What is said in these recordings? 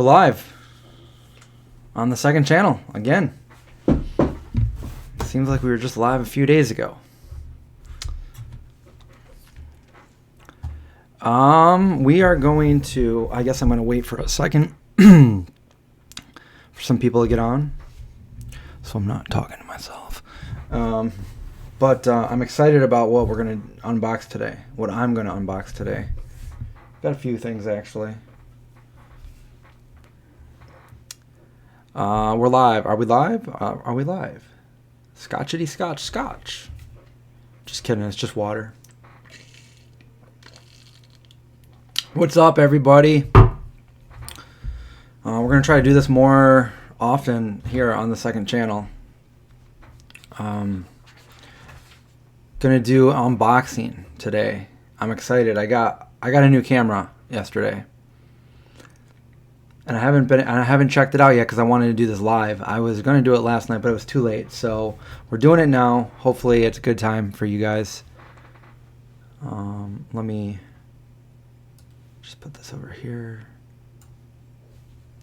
We're live on the second channel again. Seems like we were just live a few days ago. We are going to, I guess I'm going to wait for a second for some people to get on, so I'm not talking to myself. But I'm excited about what we're going to unbox today, what I'm going to unbox today. Got a few things actually. We're live. Are we live? Are we live? Scotchity scotch scotch. Just kidding, it's just water. What's up, everybody? We're going to try to do this more often here on the second channel. Going to do unboxing today. I'm excited. I got a new camera yesterday. And I haven't checked it out yet because I wanted to do this live. I was going to do it last night, but it was too late. So we're doing it now. Hopefully it's a good time for you guys. Let me just put this over here.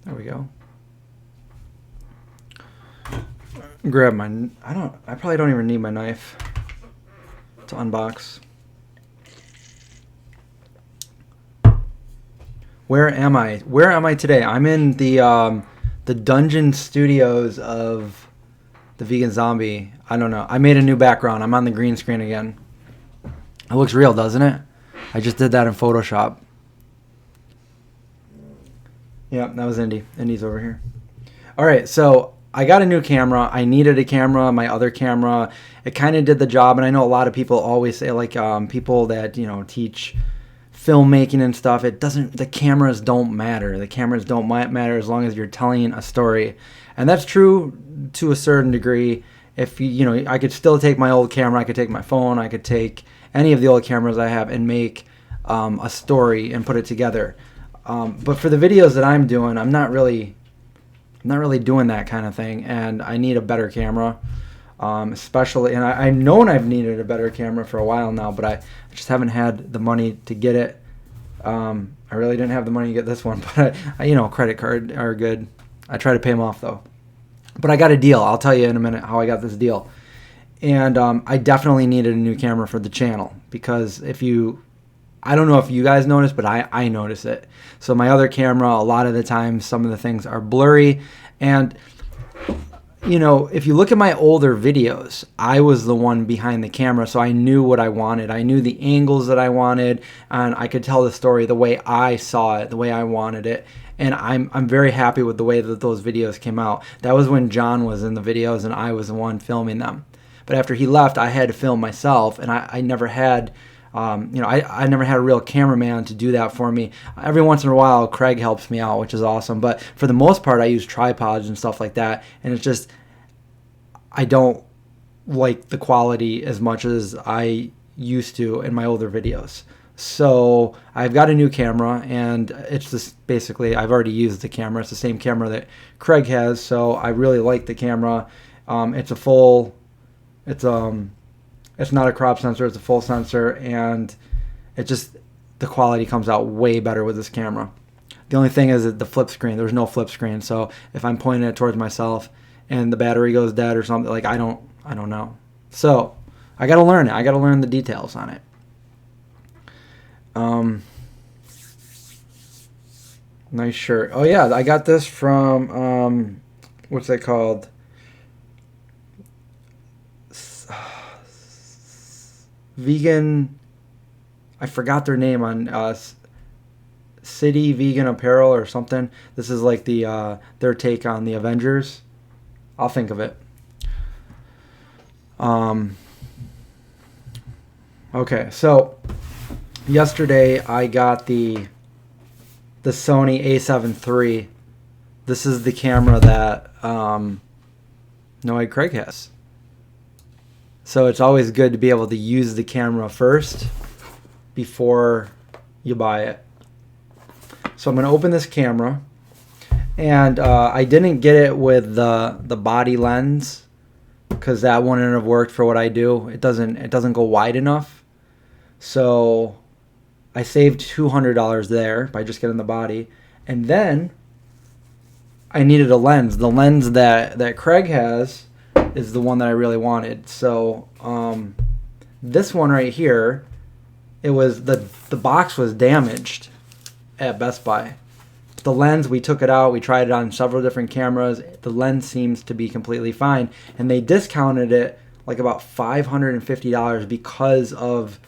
There we go. Grab my, I probably don't even need my knife to unbox. Where am I? Where am I today? I'm in the dungeon studios of the Vegan Zombie. I don't know. I made a new background. I'm on the green screen again. It looks real, doesn't it? I just did that in Photoshop. Yeah, that was Indy. Indy's over here. All right, so I got a new camera. I needed a camera. My other camera, it kind of did the job. And I know a lot of people always say, like, people that, you know, teach filmmaking and stuff, the cameras don't matter. The cameras don't matter as long as you're telling a story. And that's true to a certain degree. If you know, I could still take my old camera, I could take my phone, I could take any of the old cameras I have and make a story and put it together. But for the videos that I'm doing, I'm not really doing that kind of thing, and I need a better camera. Especially, and I've known I've needed a better camera for a while now, but I just haven't had the money to get it. I really didn't have the money to get this one, but you know, credit card are good. I try to pay them off though. But I got a deal. I'll tell you in a minute how I got this deal. And I definitely needed a new camera for the channel because I don't know if you guys notice, but I notice it. So my other camera, a lot of the time, some of the things are blurry, and you know, if you look at my older videos, I was the one behind the camera, so I knew what I wanted. I knew the angles that I wanted, and I could tell the story the way I saw it, the way I wanted it. And I'm very happy with the way that those videos came out. That was when John was in the videos, and I was the one filming them. But after he left, I had to film myself, and I never had, you know, I never had a real cameraman to do that for me. Every once in a while, Craig helps me out, which is awesome. But for the most part, I use tripods and stuff like that. And it's just, I don't like the quality as much as I used to in my older videos. So I've got a new camera, and it's just basically, I've already used the camera. It's the same camera that Craig has. So I really like the camera. It's not a crop sensor, it's a full sensor, and the quality comes out way better with this camera. The only thing is that the flip screen, there's no flip screen, so if I'm pointing it towards myself and the battery goes dead or something, like I don't know. So I gotta learn it. I gotta learn the details on it. Nice shirt. Oh yeah, I got this from what's that called? Vegan, I forgot their name on City Vegan Apparel or something. This is like their take on the Avengers. I'll think of it. Okay, so yesterday I got the Sony A7iii. This is the camera that Craig has. So it's always good to be able to use the camera first before you buy it. So I'm going to open this camera, and I didn't get it with the body lens because that wouldn't have worked for what I do. It doesn't go wide enough. So I saved $200 there by just getting the body. And then I needed a lens. The lens that Craig has is the one that I really wanted. So this one right here, it was the box was damaged at Best Buy. The lens, we took it out. We tried it on several different cameras. The lens seems to be completely fine, and they discounted it like about $550 because of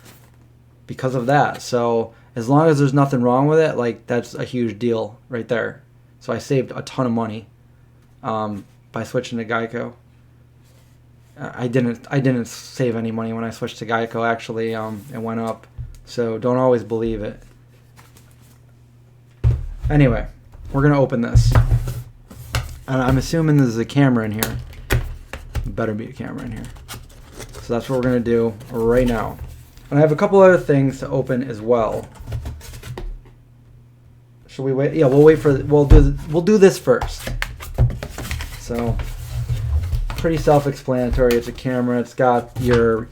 that. So as long as there's nothing wrong with it, like that's a huge deal right there. So I saved a ton of money by switching to Geico. I didn't save any money when I switched to Geico. Actually, it went up. So don't always believe it. Anyway, we're gonna open this. And I'm assuming there's a camera in here. Better be a camera in here. So that's what we're gonna do right now. And I have a couple other things to open as well. Should we wait? Yeah, we'll do this first. So pretty self-explanatory. It's a camera. It's got your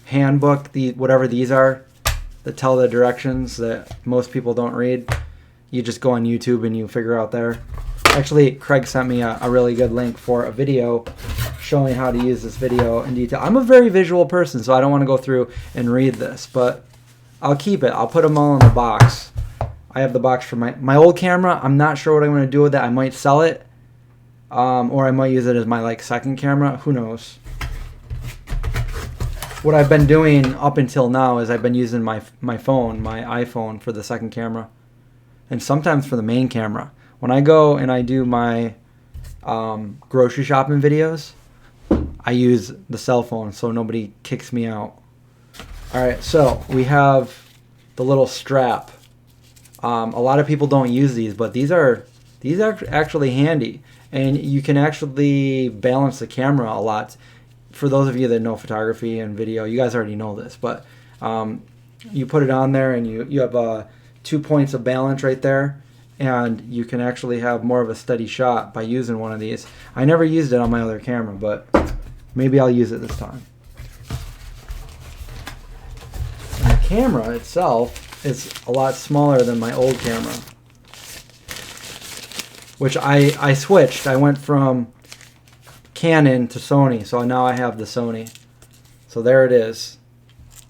handbook, whatever these are, that tell the directions that most people don't read. You just go on YouTube and you figure out there. Actually, Craig sent me a really good link for a video showing how to use this video in detail. I'm a very visual person, so I don't want to go through and read this, but I'll keep it. I'll put them all in the box. I have the box for my old camera. I'm not sure what I'm going to do with it. I might sell it, or I might use it as my second camera. Who knows? What I've been doing up until now is I've been using my phone, my iPhone, for the second camera, and sometimes for the main camera. When I go and I do my grocery shopping videos, I use the cell phone so nobody kicks me out. All right, so we have the little strap. A lot of people don't use these, but these are actually handy, and you can actually balance the camera a lot. For those of you that know photography and video, you guys already know this, but you put it on there and you have 2 points of balance right there, and you can actually have more of a steady shot by using one of these. I never used it on my other camera, but maybe I'll use it this time. And the camera itself is a lot smaller than my old camera, which I switched. I went from Canon to Sony, so now I have the Sony. So there it is.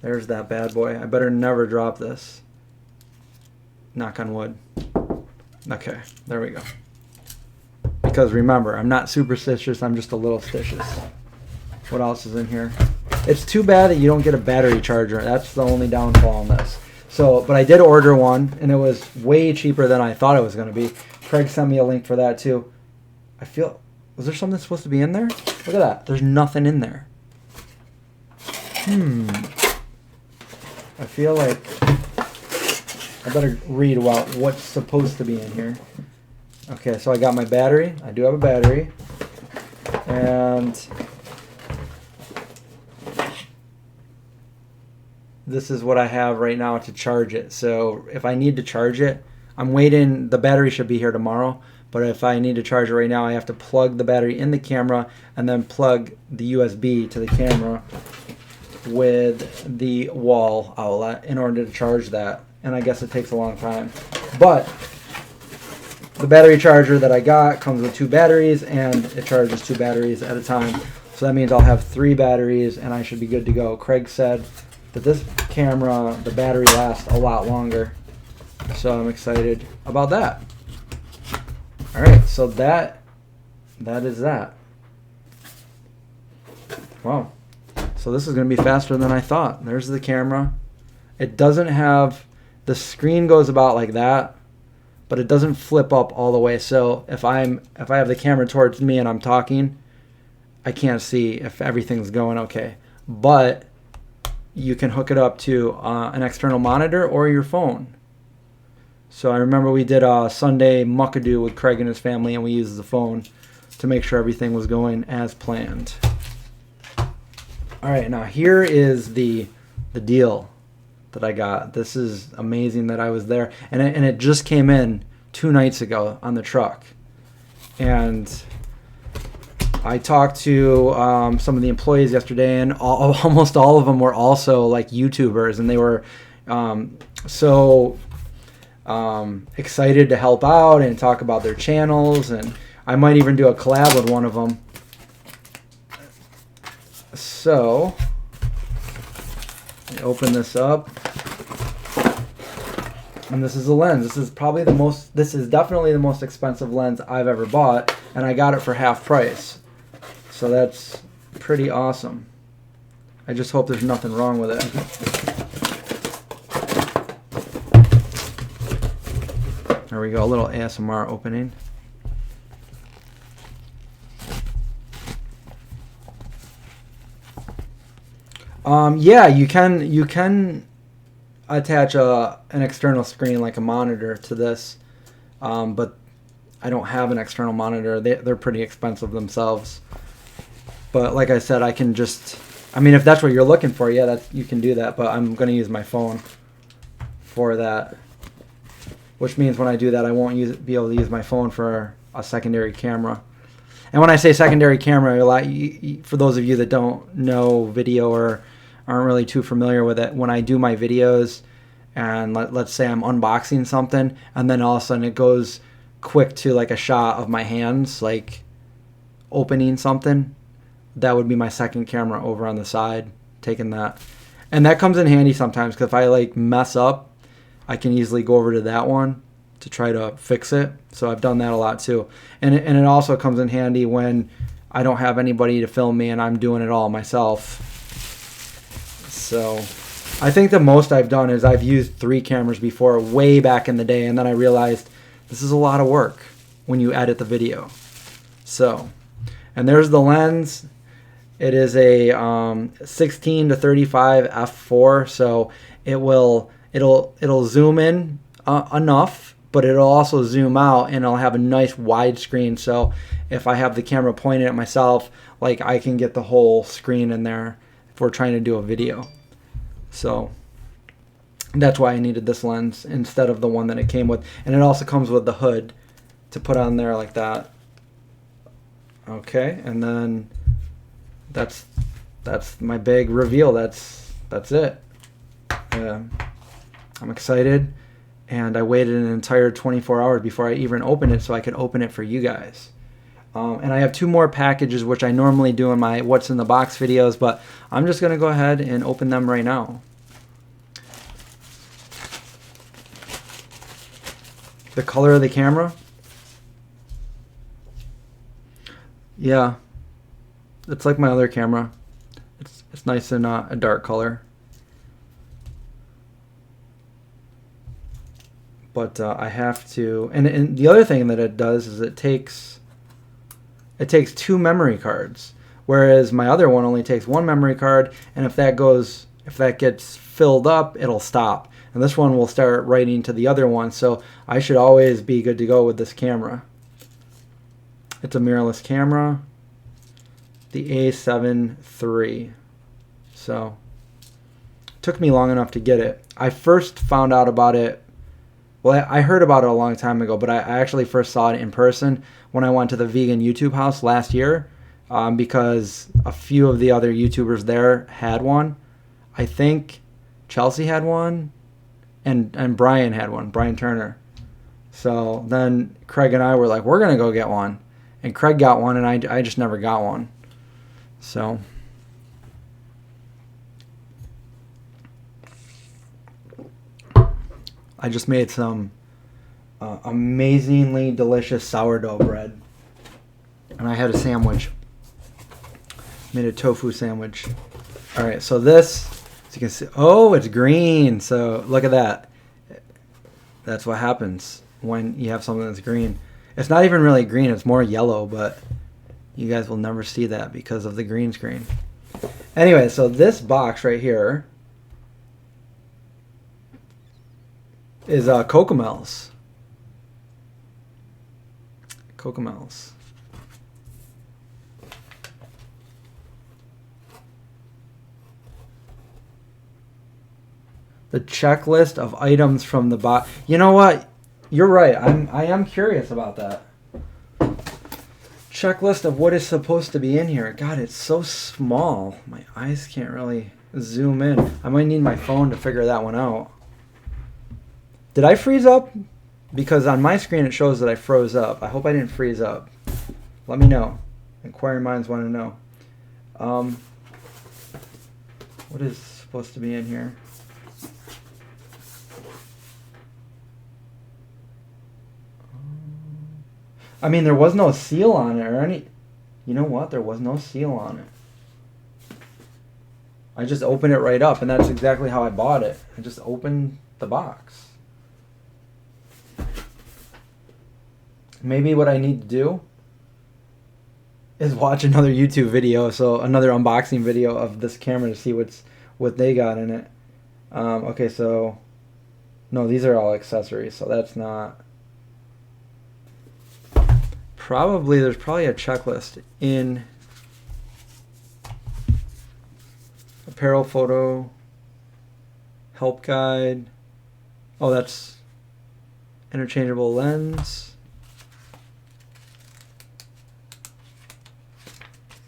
There's that bad boy. I better never drop this. Knock on wood. Okay, there we go. Because remember, I'm not superstitious, I'm just a little stitious. What else is in here? It's too bad that you don't get a battery charger. That's the only downfall on this. So, but I did order one, and it was way cheaper than I thought it was going to be. Craig sent me a link for that too. Was there something supposed to be in there? Look at that. There's nothing in there. I feel like I better read about what's supposed to be in here. Okay, so I got my battery. I do have a battery. And this is what I have right now to charge it. So if I need to charge it, I'm waiting. The battery should be here tomorrow. But if I need to charge it right now, I have to plug the battery in the camera and then plug the USB to the camera with the wall outlet in order to charge that. And I guess it takes a long time. But the battery charger that I got comes with 2 batteries, and it charges 2 batteries at a time. So that means I'll have 3 batteries and I should be good to go. Craig said that this camera, the battery lasts a lot longer. So I'm excited about that. All right, so that is that. Wow. So this is going to be faster than I thought. There's the camera. It doesn't have, the screen goes about like that, but it doesn't flip up all the way. So if I have the camera towards me and I'm talking, I can't see if everything's going okay. But you can hook it up to an external monitor or your phone. So I remember we did a Sunday muckadoo with Craig and his family, and we used the phone to make sure everything was going as planned. All right, now here is the deal that I got. This is amazing that I was there, and it just came in 2 nights ago on the truck. And I talked to some of the employees yesterday, and almost all of them were also like YouTubers, and they were so excited to help out and talk about their channels, and I might even do a collab with one of them. So, open this up. And this is a lens. This is probably this is definitely the most expensive lens I've ever bought, and I got it for half price. So that's pretty awesome. I just hope there's nothing wrong with it. There we go, a little ASMR opening. Yeah, you can attach an external screen like a monitor to this, but I don't have an external monitor. They're pretty expensive themselves. But like I said, I can just, I mean, if that's what you're looking for, yeah, you can do that. But I'm going to use my phone for that, which means when I do that, I won't be able to use my phone for a secondary camera. And when I say secondary camera, for those of you that don't know video or aren't really too familiar with it, when I do my videos and let's say I'm unboxing something and then all of a sudden it goes quick to like a shot of my hands like opening something, that would be my second camera over on the side taking that. And that comes in handy sometimes because if I like mess up, I can easily go over to that one to try to fix it. So I've done that a lot too. And it also comes in handy when I don't have anybody to film me and I'm doing it all myself. So I think the most I've done is I've used 3 cameras before way back in the day, and then I realized this is a lot of work when you edit the video. So, and there's the lens. It is a 16 to 35 f4, so it'll zoom in enough, but it'll also zoom out and it'll have a nice wide screen. So if I have the camera pointed at myself, like I can get the whole screen in there if we're trying to do a video. So that's why I needed this lens instead of the one that it came with. And it also comes with the hood to put on there like that. Okay, and then that's my big reveal. That's it. I'm excited, and I waited an entire 24 hours before I even opened it so I could open it for you guys. And I have 2 more packages, which I normally do in my What's in the Box videos, but I'm just going to go ahead and open them right now. The color of the camera. Yeah, it's like my other camera. It's nice in a dark color. But I have to, and the other thing that it does is it takes 2 memory cards, whereas my other one only takes 1 memory card, and if that gets filled up, it'll stop. And this one will start writing to the other one, so I should always be good to go with this camera. It's a mirrorless camera, the A7iii. So it took me long enough to get it. I first found out about it, well, I heard about it a long time ago, but I actually first saw it in person when I went to the vegan YouTube house last year, because a few of the other YouTubers there had one. I think Chelsea had one, and Brian had one, Brian Turner. So then Craig and I were like, we're going to go get one. And Craig got one, and I just never got one. So I just made some amazingly delicious sourdough bread. And I had a sandwich. Made a tofu sandwich. All right, so this, as you can see, oh, it's green. So look at that. That's what happens when you have something that's green. It's not even really green, it's more yellow, but you guys will never see that because of the green screen. Anyway, so this box right here is Cocomels. Cocomels. The checklist of items from the box. You know what? You're right. I am curious about that. Checklist of what is supposed to be in here. God, it's so small. My eyes can't really zoom in. I might need my phone to figure that one out. Did I freeze up? Because on my screen it shows that I froze up. I hope I didn't freeze up. Let me know. Inquiring minds want to know. What is supposed to be in here? I mean, there was no seal on it or any... You know what? There was no seal on it. I just opened it right up, and that's exactly how I bought it. I just opened the box. Maybe what I need to do is watch another YouTube video, so another unboxing video of this camera to see what they got in it. Okay, so... No, these are all accessories, so that's not... There's probably a checklist in apparel photo, help guide. Oh, that's interchangeable lens.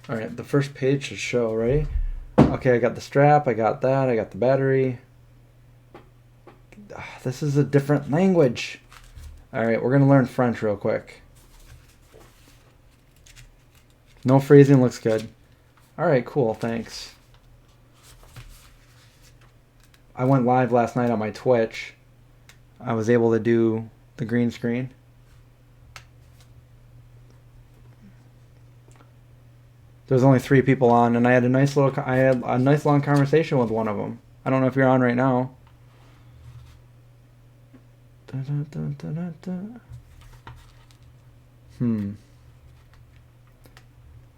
All right, the first page should show, right? Okay, I got the strap, I got that, I got the battery. This is a different language. All right, we're gonna learn French real quick. No freezing, looks good. All right, cool, thanks. I went live last night on my Twitch. I was able to do the green screen. There was only 3 people on, and I had a nice long conversation with one of them. I don't know if you're on right now.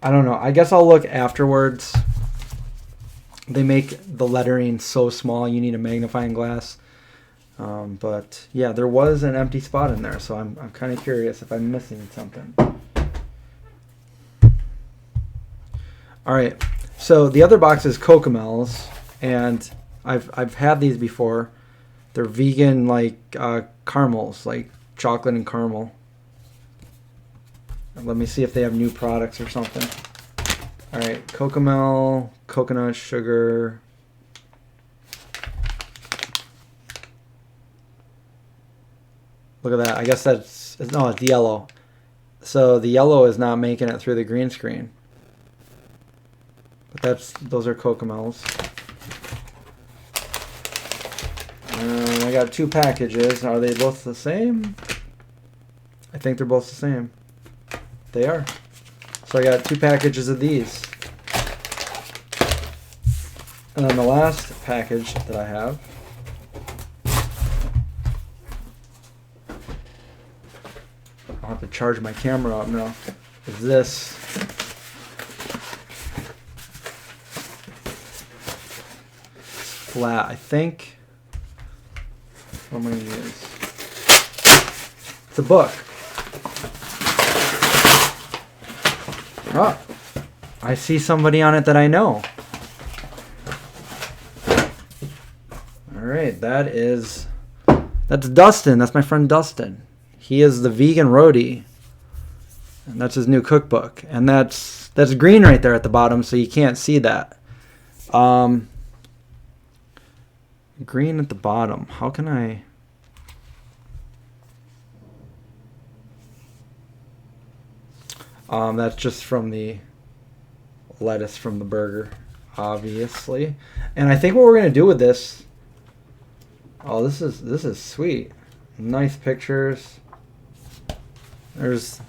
I don't know. I guess I'll look afterwards. They make the lettering so small you need a magnifying glass. But yeah, there was an empty spot in there, so I'm kind of curious if I'm missing something. All right. So the other box is Cocomels, and I've had these before. They're vegan like caramels, like chocolate and caramel. Let me see if they have new products or something. All right, Cocomel, coconut sugar. Look at that. I guess it's yellow. So the yellow is not making it through the green screen. But those are Cocomels. And I got 2 packages. Are they both the same? I think they're both the same. They are. So I got 2 packages of these. And then the last package that I have I'll have to charge my camera up now, is this. Flat, I think. What am I going to use? It's a book. Oh, I see somebody on it that I know. All right, that's Dustin. That's my friend Dustin. He is the vegan roadie, and that's his new cookbook. And that's green right there at the bottom, so you can't see that. Green at the bottom. How can I? That's just from the lettuce from the burger, obviously. And I think what we're gonna do with this. Oh, this is sweet. Nice pictures. There's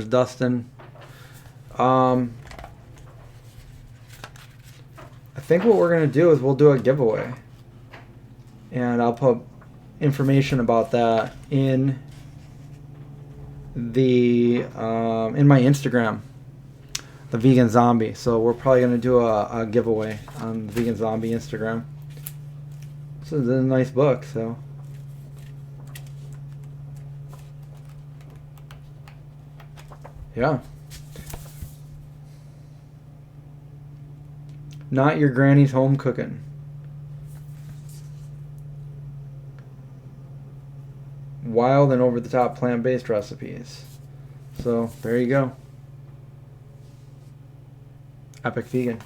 Dustin. I think what we're gonna do is we'll do a giveaway, and I'll put information about that in the in my Instagram, the Vegan Zombie. So we're probably gonna do a giveaway on the Vegan Zombie Instagram. This is a nice book, so. Yeah. Not your granny's home cooking. Wild and over-the-top plant-based recipes. So, there you go. Epic Vegan.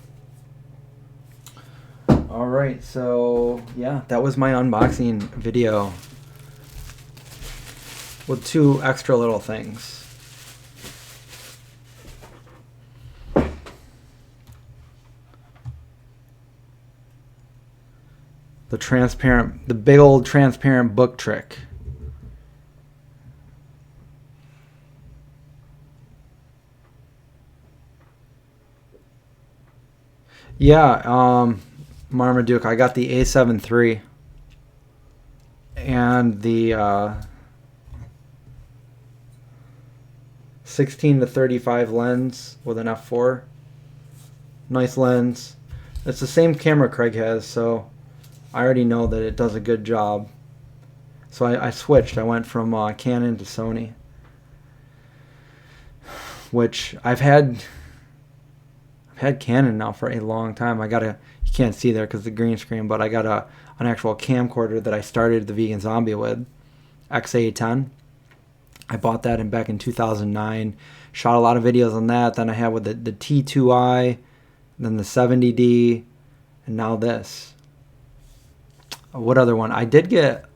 Alright, so, yeah, that was my unboxing video. with 2 extra little things. The big old transparent book trick. Yeah, Marmaduke, I got the A7 III and the 16 to 35 lens with an f4. Nice lens. It's the same camera Craig has, so I already know that it does a good job. So I switched. I went from Canon to Sony, which I've had Canon now for a long time. You can't see there because the green screen, but I got an actual camcorder that I started the Vegan Zombie with, XA10. I bought that back in 2009. Shot a lot of videos on that. Then I had with the T2i, then the 70D, and now this. What other one? I did get,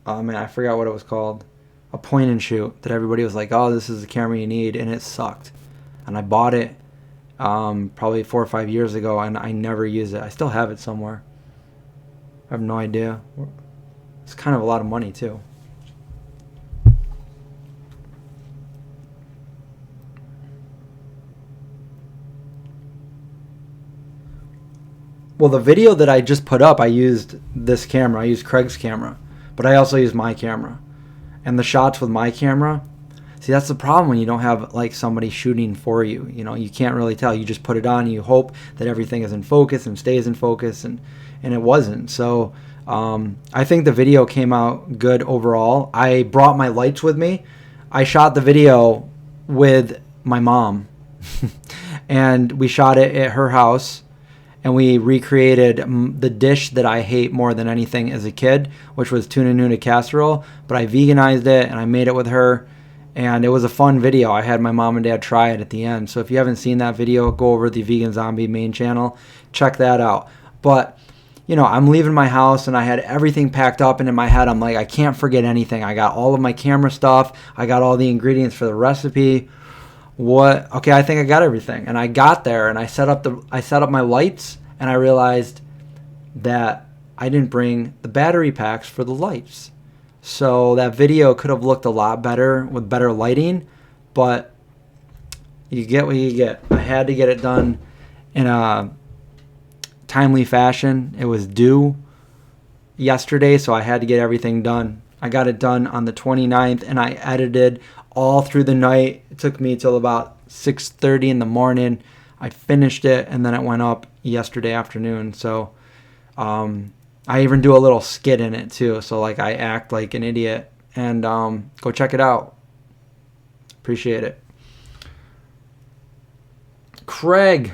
oh man, I forgot what it was called. A point and shoot that everybody was like, oh, this is the camera you need, and it sucked. And I bought it probably 4 or 5 years ago, and I never use it. I still have it somewhere. I have no idea. It's kind of a lot of money too. Well, the video that I just put up, I used this camera. I used Craig's camera, but I also used my camera. And the shots with my camera, see, that's the problem when you don't have like somebody shooting for you. You know, you can't really tell. You just put it on and you hope that everything is in focus and stays in focus, and it wasn't. So I think the video came out good overall. I brought my lights with me. I shot the video with my mom, and we shot it at her house. And we recreated the dish that I hate more than anything as a kid, which was tuna nuna casserole. But I veganized it, and I made it with her. And it was a fun video. I had my mom and dad try it at the end. So if you haven't seen that video, go over to the Vegan Zombie main channel. Check that out. But, you know, I'm leaving my house, and I had everything packed up. And in my head, I'm like, I can't forget anything. I got all of my camera stuff. I got all the ingredients for the recipe. What? Okay, I think I got everything. And I got there, and I set up my lights, and I realized that I didn't bring the battery packs for the lights. So that video could have looked a lot better with better lighting, but you get what you get. I had to get it done in a timely fashion. It was due yesterday, so I had to get everything done. I got it done on the 29th, and I edited all through the night. It took me till about 6:30 in the morning. I finished it, and then it went up yesterday afternoon. So I even do a little skit in it too. So like I act like an idiot, and go check it out. Appreciate it. Craig.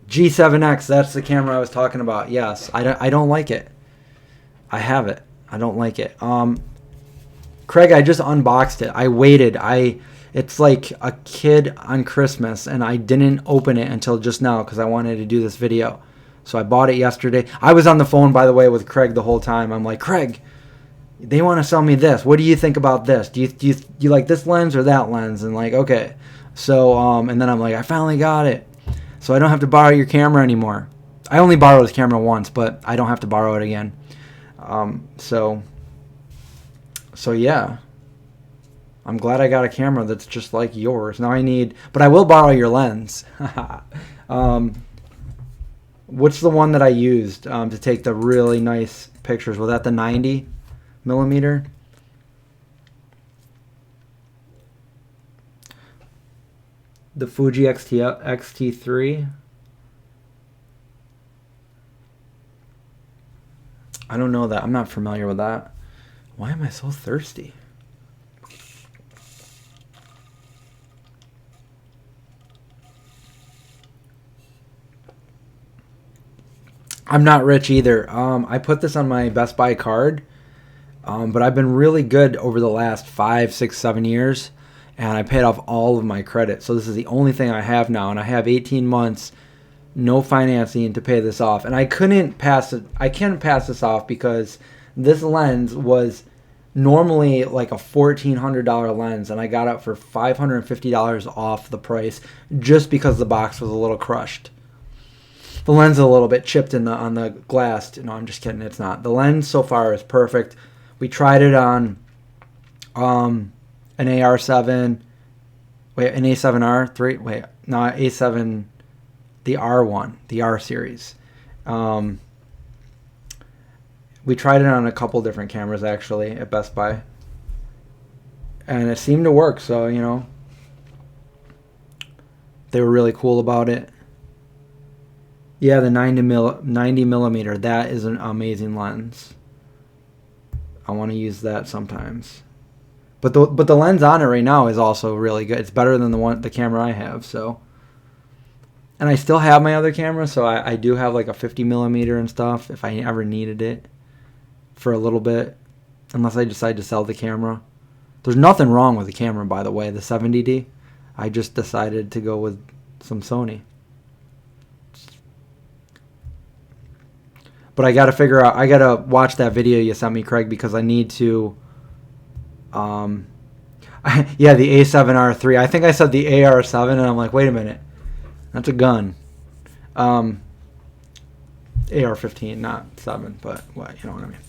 G7X, that's the camera I was talking about. Yes, I don't like it. I have it. I don't like it. Craig, I just unboxed it. I waited. It's like a kid on Christmas, and I didn't open it until just now because I wanted to do this video. So I bought it yesterday. I was on the phone, by the way, with Craig the whole time. I'm like, Craig, they want to sell me this. What do you think about this? Do you like this lens or that lens? And like, okay. So and then I'm like, I finally got it. So I don't have to borrow your camera anymore. I only borrowed his camera once, but I don't have to borrow it again. So yeah, I'm glad I got a camera that's just like yours. Now but I will borrow your lens. What's the one that I used to take the really nice pictures? Was that the 90 millimeter? The Fuji XT3. I don't know that. I'm not familiar with that. Why am I so thirsty? I'm not rich either. I put this on my Best Buy card, but I've been really good over the last 5, 6, 7 years, and I paid off all of my credit. So this is the only thing I have now, and I have 18 months, no financing to pay this off. And I couldn't pass it. I can't pass this off because This lens was normally like a $1,400 lens, and I got it for $550 off the price just because the box was a little crushed. The lens is a little bit chipped on the glass. No, I'm just kidding. It's not. The lens so far is perfect. We tried it on an AR7. Wait, an A7R3. Wait, no, A7, the R1, the R series. We tried it on a couple different cameras actually at Best Buy, and it seemed to work. So they were really cool about it. Yeah, the 90 millimeter. That is an amazing lens. I want to use that sometimes. But the lens on it right now is also really good. It's better than the camera I have. So, and I still have my other camera, so I do have like a 50 millimeter and stuff if I ever needed it for a little bit, unless I decide to sell the camera. There's nothing wrong with the camera, by the way, the A7iii. I just decided to go with some Sony. But I gotta figure out. I gotta watch that video you sent me, Craig, because I need to. Yeah, the A7R3. I think I said the AR7, and I'm like, wait a minute, that's a gun. AR-15, not 7, but what, you know what I mean.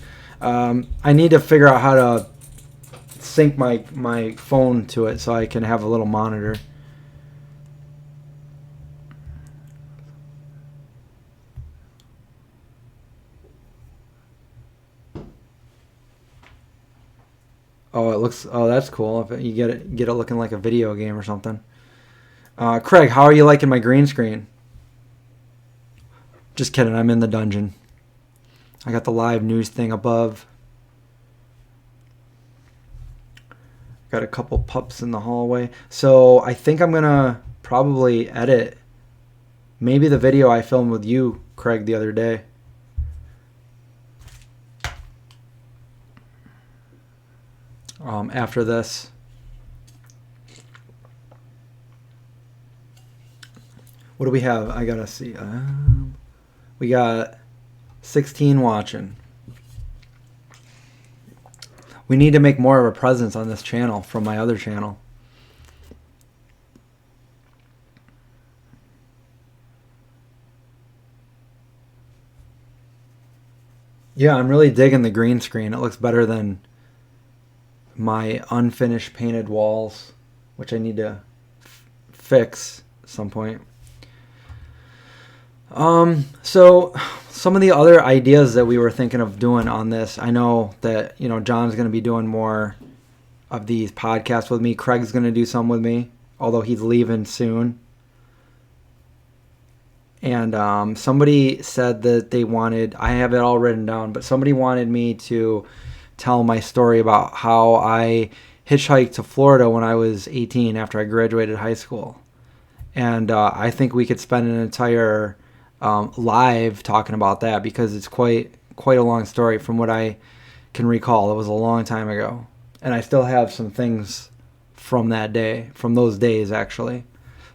I need to figure out how to sync my phone to it so I can have a little monitor. Oh, it looks. Oh, that's cool. If you get it looking like a video game or something. Craig, how are you liking my green screen? Just kidding. I'm in the dungeon. I got the live news thing above. Got a couple pups in the hallway. So I think I'm gonna probably edit maybe the video I filmed with you, Craig, the other day. After this. What do we have? I gotta see. We got 16 watching. We need to make more of a presence on this channel from my other channel. Yeah, I'm really digging the green screen. It looks better than my unfinished painted walls, which I need to fix at some point. So some of the other ideas that we were thinking of doing on this, I know that, John's going to be doing more of these podcasts with me. Craig's going to do some with me, although he's leaving soon. And somebody said that they wanted, I have it all written down, but somebody wanted me to tell my story about how I hitchhiked to Florida when I was 18 after I graduated high school. And I think we could spend an entire live talking about that, because it's quite a long story from what I can recall. It was a long time ago, and I still have some things from that day, from those days actually.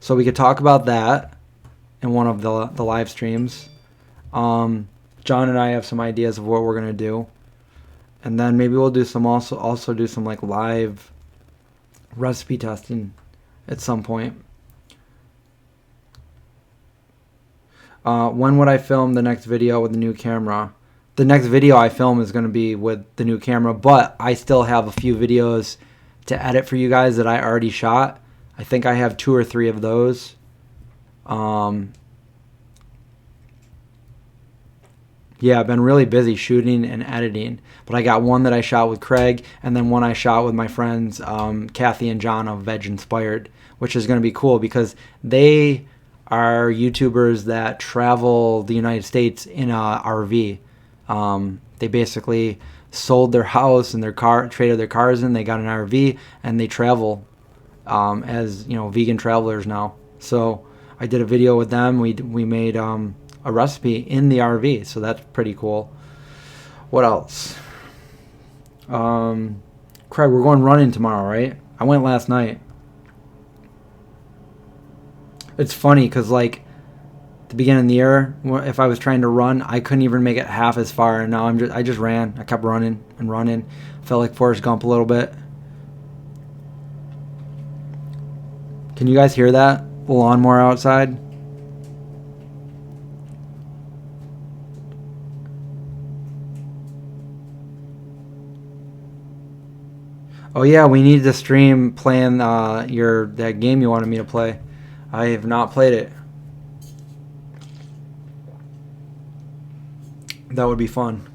So we could talk about that in one of the live streams. John and I have some ideas of what we're gonna do, and then maybe we'll do some also do some like live recipe testing at some point. When would I film the next video with the new camera? The next video I film is going to be with the new camera, but I still have a few videos to edit for you guys that I already shot. I think I have 2 or 3 of those. Yeah, I've been really busy shooting and editing, but I got one that I shot with Craig, and then one I shot with my friends Kathy and John of Veg Inspired, which is going to be cool because they are YouTubers that travel the United States in a RV. They basically sold their house and their car, traded their cars in, they got an RV, and they travel as vegan travelers now. So I did a video with them. We made a recipe in the RV, so that's pretty cool. What else? Craig, we're going running tomorrow, right? I went last night. It's funny because the beginning of the year, if I was trying to run, I couldn't even make it half as far. And now I just ran. I kept running and running. Felt like Forrest Gump a little bit. Can you guys hear that? The lawnmower outside? Oh yeah, we need to stream playing that game you wanted me to play. I have not played it. That would be fun.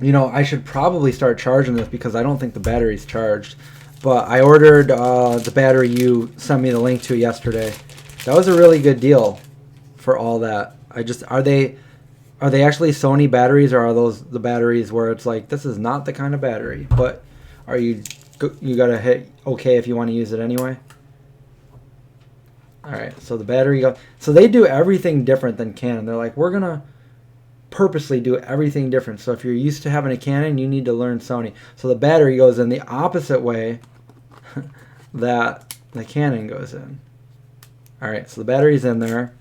You know, I should probably start charging this because I don't think the battery's charged. But I ordered the battery you sent me the link to yesterday. That was a really good deal for all that. Are they actually Sony batteries, or are those the batteries where it's like, this is not the kind of battery, but you gotta hit okay if you want to use it anyway? Alright, so the battery so they do everything different than Canon. They're like, we're gonna purposely do everything different. So if you're used to having a Canon, you need to learn Sony. So the battery goes in the opposite way that the Canon goes in. Alright, so the battery's in there.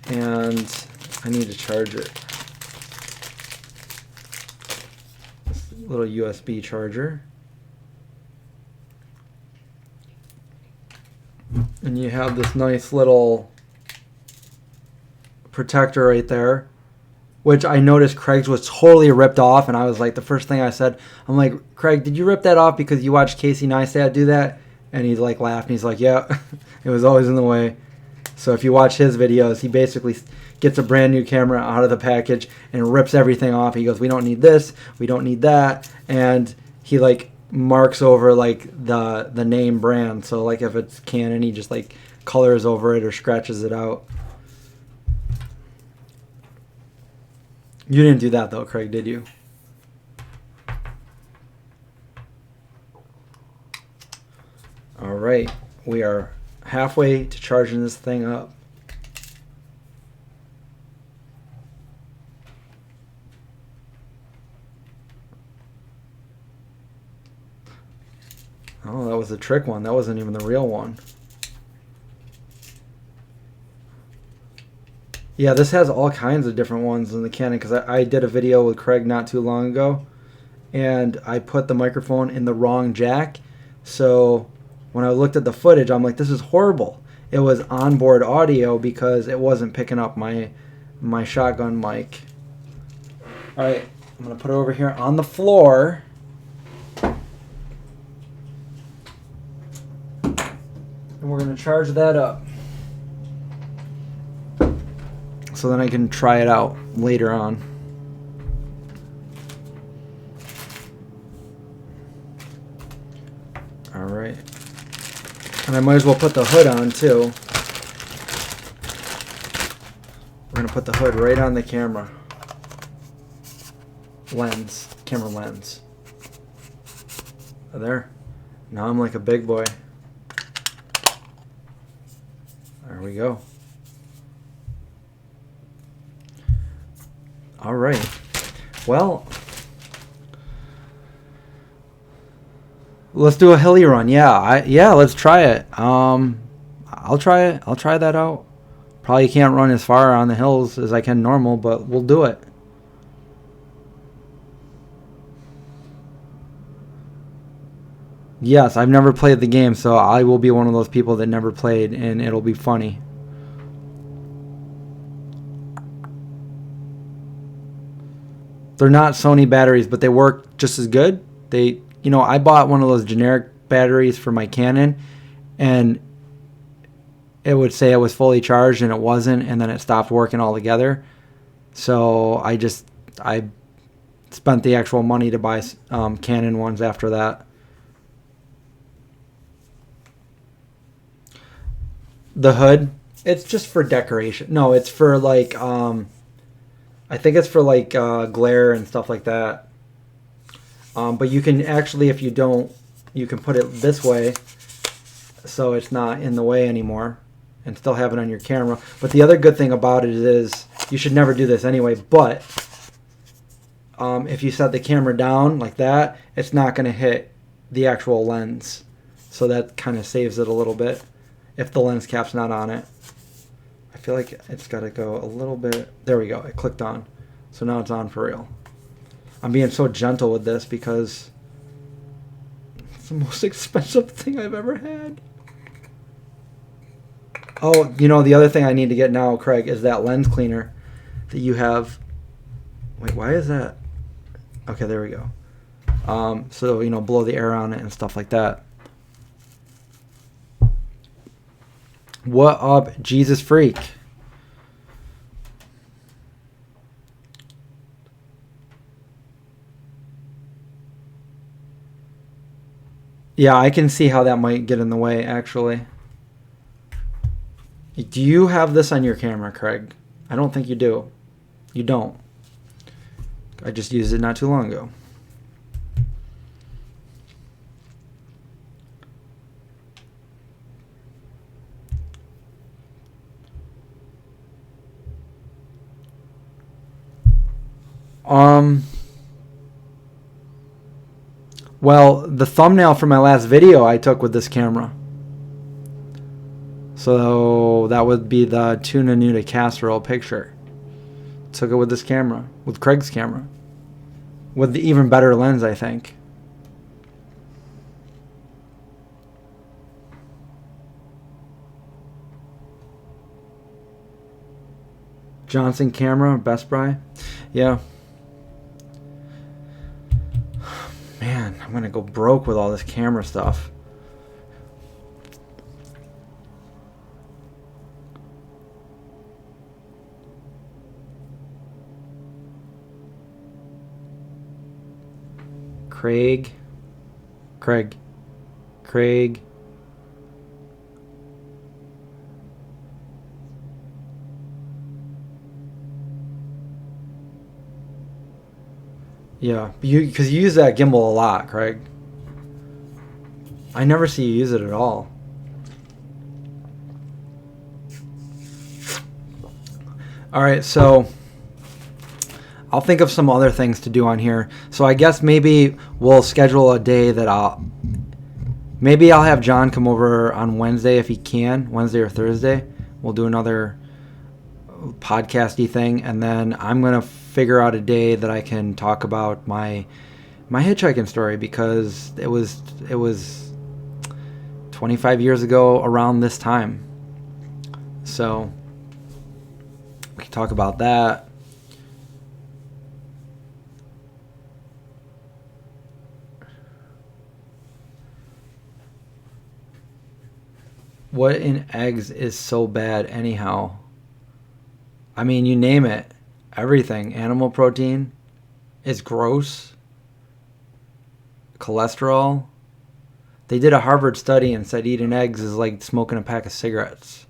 And I need to charge it. This little USB charger. And you have this nice little protector right there, which I noticed Craig's was totally ripped off, and I was like, the first thing I said, I'm like, Craig, did you rip that off because you watched Casey Neistat do that? And he's like laughed, and he's like, yeah, it was always in the way. So if you watch his videos, he basically gets a brand new camera out of the package and rips everything off. He goes, we don't need this, we don't need that, and he like marks over like the name brand. So like if it's Canon, he just like colors over it or scratches it out. You didn't do that though, Craig, did you? All right, we are halfway to charging this thing up. Oh, that was a trick one. That wasn't even the real one. Yeah, this has all kinds of different ones in the Canon, because I did a video with Craig not too long ago, and I put the microphone in the wrong jack. So when I looked at the footage, I'm like, this is horrible. It was onboard audio because it wasn't picking up my shotgun mic. All right, I'm going to put it over here on the floor. And we're going to charge that up, so then I can try it out later on. All right. And I might as well put the hood on too. We're going to put the hood right on the camera lens, camera lens. There. Now I'm like a big boy. There we go. All right. Well, let's do a hilly run. Yeah, let's try it. I'll try it. I'll try that out. Probably can't run as far on the hills as I can normal, but we'll do it. Yes, I've never played the game, so I will be one of those people that never played, and it'll be funny. They're not Sony batteries, but they work just as good. I bought one of those generic batteries for my Canon, and it would say it was fully charged, and it wasn't, and then it stopped working altogether. So I spent the actual money to buy Canon ones after that. The hood, it's just for decoration. No, it's for like, I think it's for like glare and stuff like that. But you can actually, if you don't, you can put it this way so it's not in the way anymore and still have it on your camera. But the other good thing about it is, you should never do this anyway, but if you set the camera down like that, it's not going to hit the actual lens. So that kind of saves it a little bit if the lens cap's not on it. I feel like it's got to go a little bit. There we go. It clicked on. So now it's on for real. I'm being so gentle with this because it's the most expensive thing I've ever had. Oh, you know, the other thing I need to get now, Craig, is that lens cleaner that you have. Wait, why is that? Okay, there we go. So, you know, blow the air on it and stuff like that. What up, Jesus Freak? Yeah, I can see how that might get in the way, actually. Do you have this on your camera, Craig? I don't think you do. You don't. I just used it not too long ago. Well, the thumbnail for my last video I took with this camera. So that would be the tuna nuda casserole picture. Took it with this camera, with Craig's camera. With the even better lens, I think. Johnson camera, Best Buy. Yeah. Man, I'm going to go broke with all this camera stuff. Craig. Yeah, because you use that gimbal a lot, Craig. I never see you use it at all. All right, so I'll think of some other things to do on here. So I guess maybe we'll schedule a day that maybe I'll have John come over on Wednesday if he can, Wednesday or Thursday. We'll do another podcasty thing, and then I'm gonna figure out a day that I can talk about my hitchhiking story, because it was 25 years ago around this time. So we can talk about that. What in eggs is so bad anyhow? I mean, you name it. Everything. Animal protein is gross. Cholesterol. They did a Harvard study and said eating eggs is like smoking a pack of cigarettes.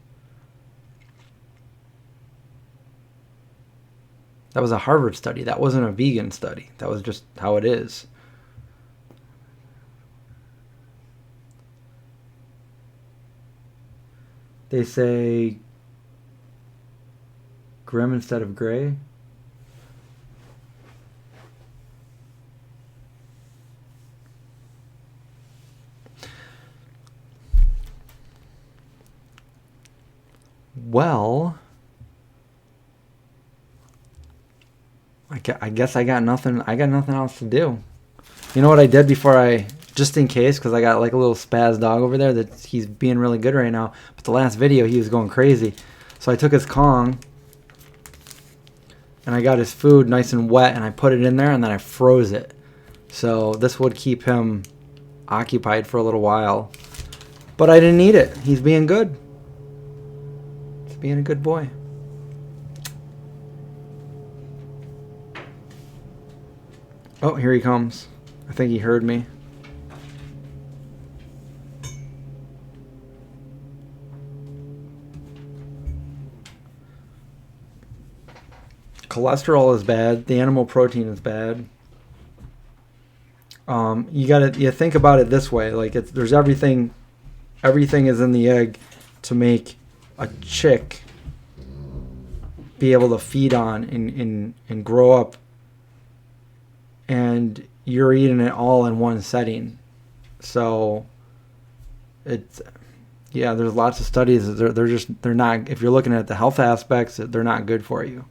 That was a Harvard study. That wasn't a vegan study. That was just how it is. They say grim instead of gray. Well, I guess I got nothing else to do. You know what I did before just in case, because I got like a little spaz dog over there that he's being really good right now. But the last video he was going crazy. So I took his Kong and I got his food nice and wet and I put it in there and then I froze it. So this would keep him occupied for a little while. But I didn't eat it. He's being good. He's being a good boy. Oh, here he comes. I think he heard me. Cholesterol is bad. The animal protein is bad. You think about it this way: like there's everything is in the egg to make a chick be able to feed on and grow up and you're eating it all in one setting. So it's, yeah, there's lots of studies that they're not, if you're looking at the health aspects, they're not good for you.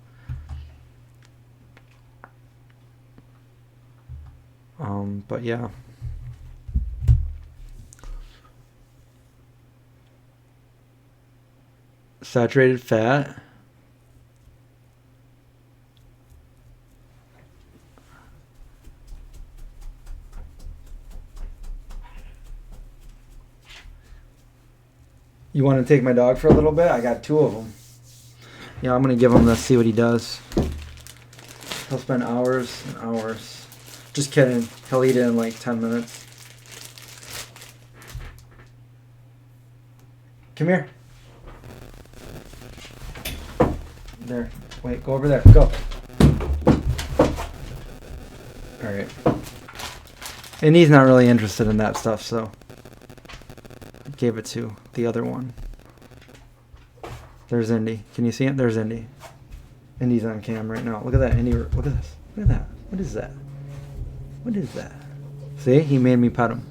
But yeah. Saturated fat. You want to take my dog for a little bit? I got 2 of them. Yeah, I'm going to give him this, see what he does. He'll spend hours and hours. Just kidding. He'll eat it in like 10 minutes. Come here. There. Wait, go over there. Go. Alright. And he's not really interested in that stuff, so I gave it to the other one. There's Indy. Can you see it? There's Indy. Indy's on cam right now. Look at that, Indy. Look at this. Look at that. What is that? What is that? See? He made me pet him.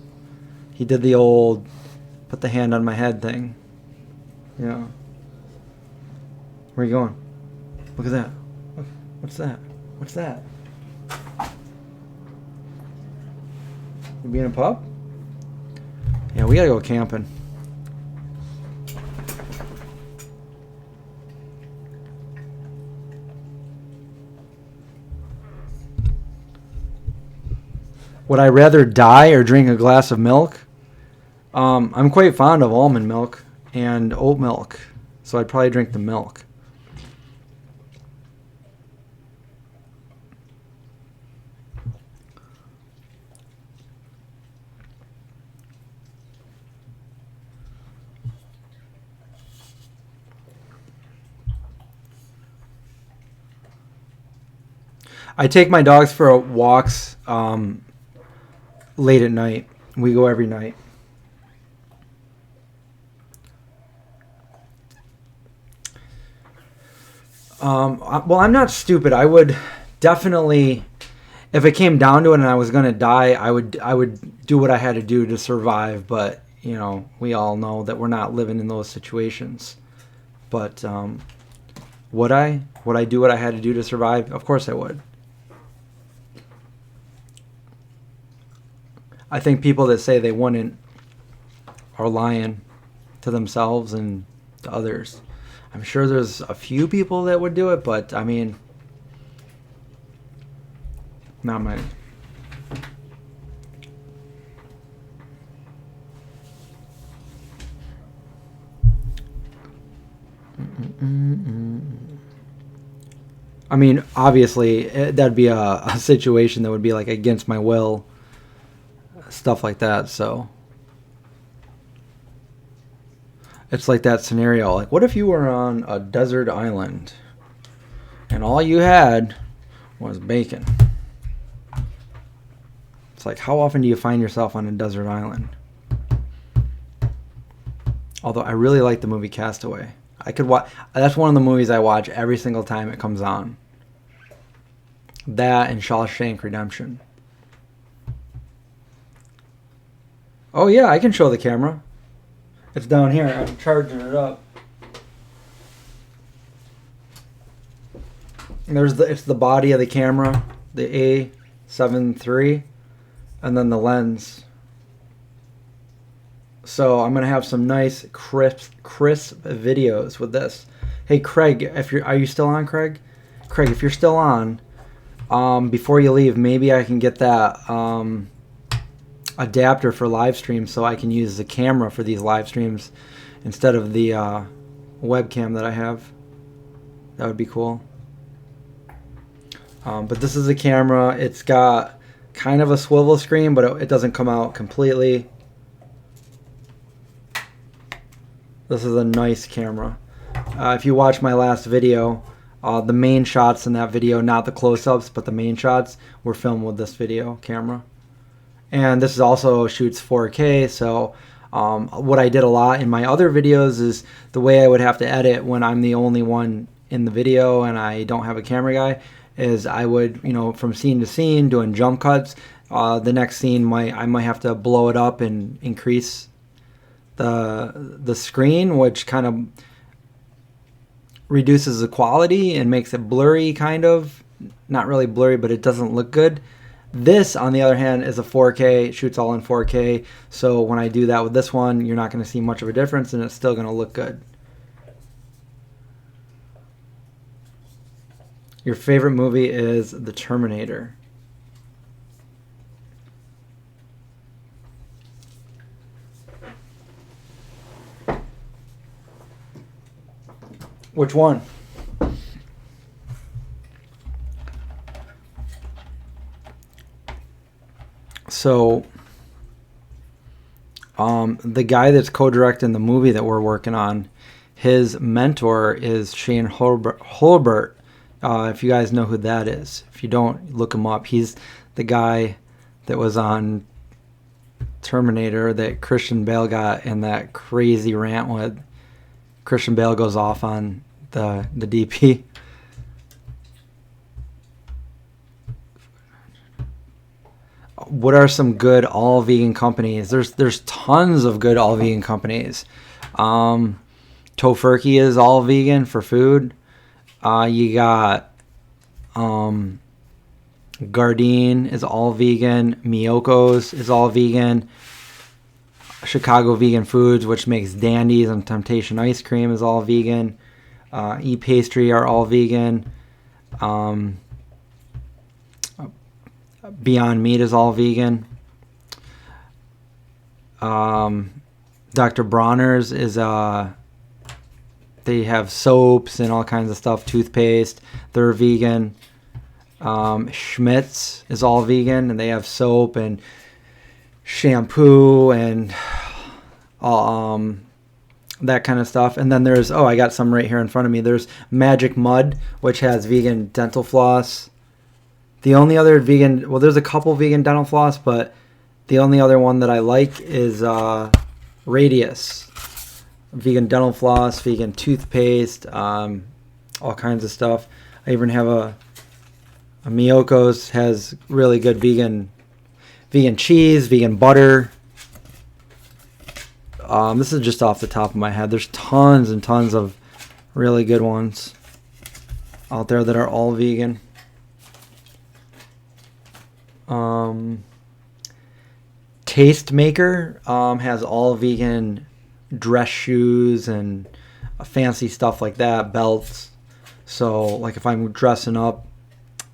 He did the old put the hand on my head thing. Yeah. Where are you going? Look at that. Look. What's that? What's that? You being a pup? Yeah, we gotta go camping. Would I rather die or drink a glass of milk? I'm quite fond of almond milk and oat milk, so I'd probably drink the milk. I take my dogs for walks late at night. We go every night. Well, I'm not stupid. I would definitely, if it came down to it and I was going to die, I would do what I had to do to survive. But, you know, we all know that we're not living in those situations. But would I? Would I do what I had to do to survive? Of course I would. I think people that say they wouldn't are lying to themselves and to others. I'm sure there's a few people that would do it, but I mean, not many. I mean, obviously, that'd be a situation that would be like against my will. Stuff like that, so it's like that scenario, like what if you were on a desert island and all you had was bacon? It's like, how often do you find yourself on a desert island? Although I really like the movie Castaway. I could watch, that's one of the movies I watch every single time it comes on. That and Shawshank Redemption. Oh yeah, I can show the camera. It's down here. I'm charging it up. And it's the body of the camera, the A7iii, and then the lens. So I'm gonna have some nice crisp videos with this. Hey Craig, are you still on, Craig? Craig, if you're still on, before you leave, maybe I can get that adapter for live streams so I can use the camera for these live streams instead of the webcam that I have. That would be cool. But this is a camera. It's got kind of a swivel screen, but it doesn't come out completely. This is a nice camera. If you watch my last video, the main shots in that video, not the close-ups, but the main shots, were filmed with this video camera. And this is also shoots 4K, so what I did a lot in my other videos is the way I would have to edit when I'm the only one in the video and I don't have a camera guy, is I would, from scene to scene doing jump cuts. The next scene I might have to blow it up and increase the screen, which kind of reduces the quality and makes it blurry, kind of. Not really blurry, but it doesn't look good. This, on the other hand, is a 4K. It shoots all in 4K. So when I do that with this one, you're not going to see much of a difference, and it's still going to look good. Your favorite movie is The Terminator. Which one? So, the guy that's co-directing the movie that we're working on, his mentor is Shane Holbert. If you guys know who that is. If you don't, look him up. He's the guy that was on Terminator that Christian Bale got in that crazy rant with. Christian Bale goes off on the DP. What are some good all vegan companies? There's tons of good all vegan companies. Tofurkey is all vegan for food. You got Gardein is all vegan. Miyoko's is all vegan. Chicago Vegan Foods, which makes Dandies and Temptation Ice Cream, is all vegan. E-Pastry are all vegan. Beyond Meat is all vegan. Dr. Bronner's is they have soaps and all kinds of stuff, toothpaste. They're vegan. Schmidt's is all vegan, and they have soap and shampoo and that kind of stuff. And then there's, I got some right here in front of me. There's Magic Mud, which has vegan dental floss. The only other vegan, there's a couple vegan dental floss, but the only other one that I like is Radius. Vegan dental floss, vegan toothpaste, all kinds of stuff. I even have a Miyoko's has really good vegan cheese, vegan butter. This is just off the top of my head. There's tons and tons of really good ones out there that are all vegan. Tastemaker has all vegan dress shoes and fancy stuff like that, belts. So like if I'm dressing up,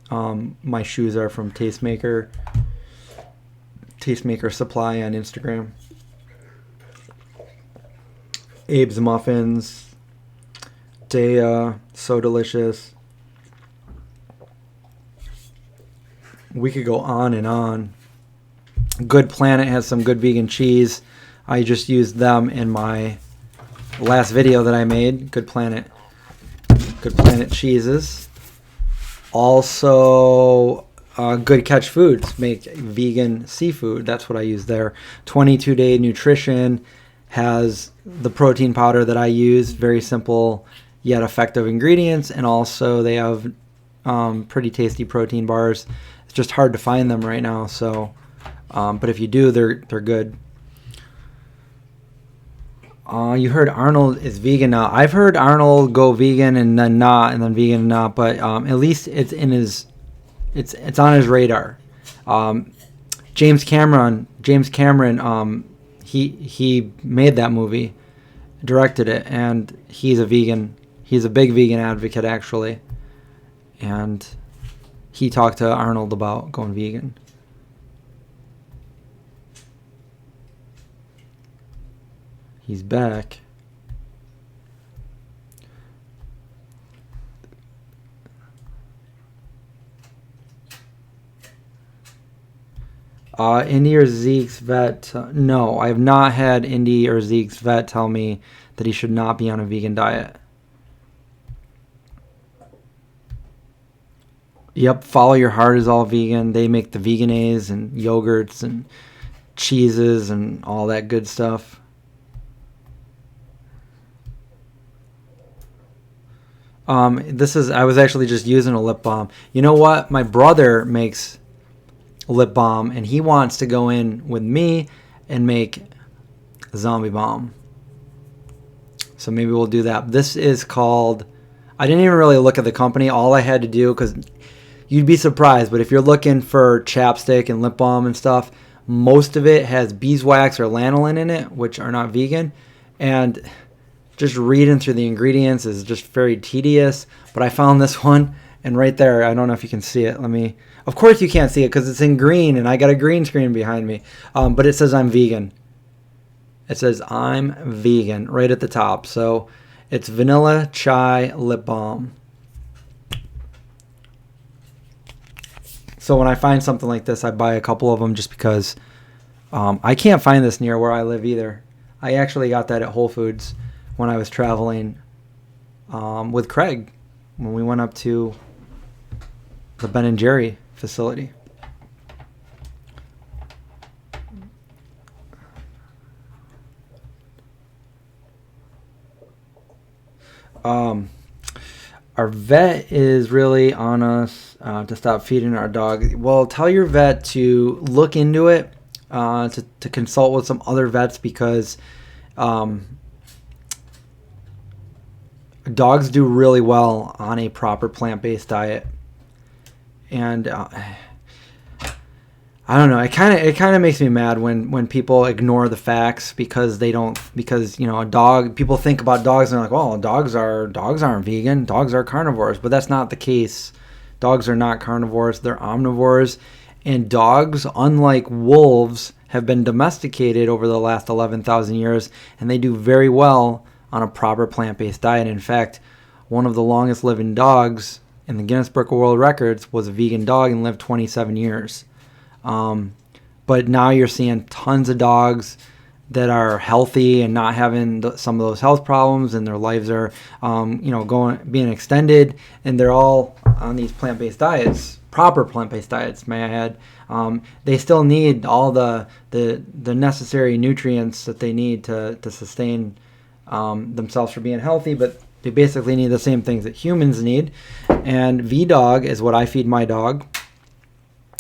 my shoes are from Tastemaker Supply on Instagram. Abe's Muffins, Daya, so delicious. We could go on and on. Good Planet has some good vegan cheese. I just used them in my last video that I made. Good Planet cheeses. Also, Good Catch Foods make vegan seafood. That's what I use there. 22-Day Nutrition has the protein powder that I use. Very simple yet effective ingredients. And also they have pretty tasty protein bars. It's just hard to find them right now. So, but if you do, they're good. You heard Arnold is vegan now. I've heard Arnold go vegan and then not, and then vegan and not. But at least it's in his, it's on his radar. James Cameron, he made that movie, directed it, and he's a vegan. He's a big vegan advocate actually, and he talked to Arnold about going vegan. He's back. Indy or Zeke's vet? No, I have not had Indy or Zeke's vet tell me that he should not be on a vegan diet. Yep, Follow Your Heart is all vegan. They make the Vegenaise and yogurts and cheeses and all that good stuff. I was actually just using a lip balm. You know what? My brother makes lip balm, and he wants to go in with me and make zombie balm. So maybe we'll do that. This is called, I didn't even really look at the company. All I had to do, because you'd be surprised, but if you're looking for chapstick and lip balm and stuff, most of it has beeswax or lanolin in it, which are not vegan. And just reading through the ingredients is just very tedious. But I found this one, and right there, I don't know if you can see it. Of course you can't see it because it's in green, and I got a green screen behind me. But it says I'm vegan. It says I'm vegan right at the top. So it's vanilla chai lip balm. So when I find something like this, I buy a couple of them just because I can't find this near where I live either. I actually got that at Whole Foods when I was traveling with Craig when we went up to the Ben & Jerry facility. Our vet is really on us to stop feeding our dog. Well, tell your vet to look into it, to consult with some other vets, because dogs do really well on a proper plant-based diet. And I don't know. It kind of makes me mad when people ignore the facts because a dog. People think about dogs and they're like, well, dogs aren't vegan. Dogs are carnivores, but that's not the case. Dogs are not carnivores. They're omnivores, and dogs, unlike wolves, have been domesticated over the last 11,000 years, and they do very well on a proper plant-based diet. In fact, one of the longest living dogs in the Guinness Book of World Records was a vegan dog and lived 27 years. But now you're seeing tons of dogs that are healthy and not having some of those health problems, and their lives are, being extended, and they're all on these plant-based diets, proper plant-based diets, may I add. They still need all the necessary nutrients that they need to sustain themselves for being healthy, but they basically need the same things that humans need. And V-Dog is what I feed my dog.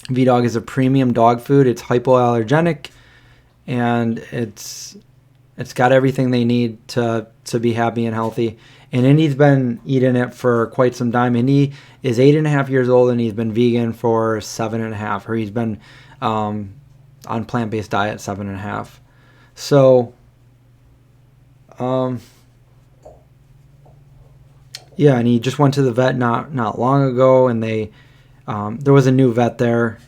V-Dog is a premium dog food. It's hypoallergenic, and it's got everything they need to be happy and healthy. And Indy's been eating it for quite some time. Indy is 8.5 years old, and he's been vegan for 7.5, or he's been on plant-based diet 7.5. So, yeah, and he just went to the vet not long ago, and there was a new vet there,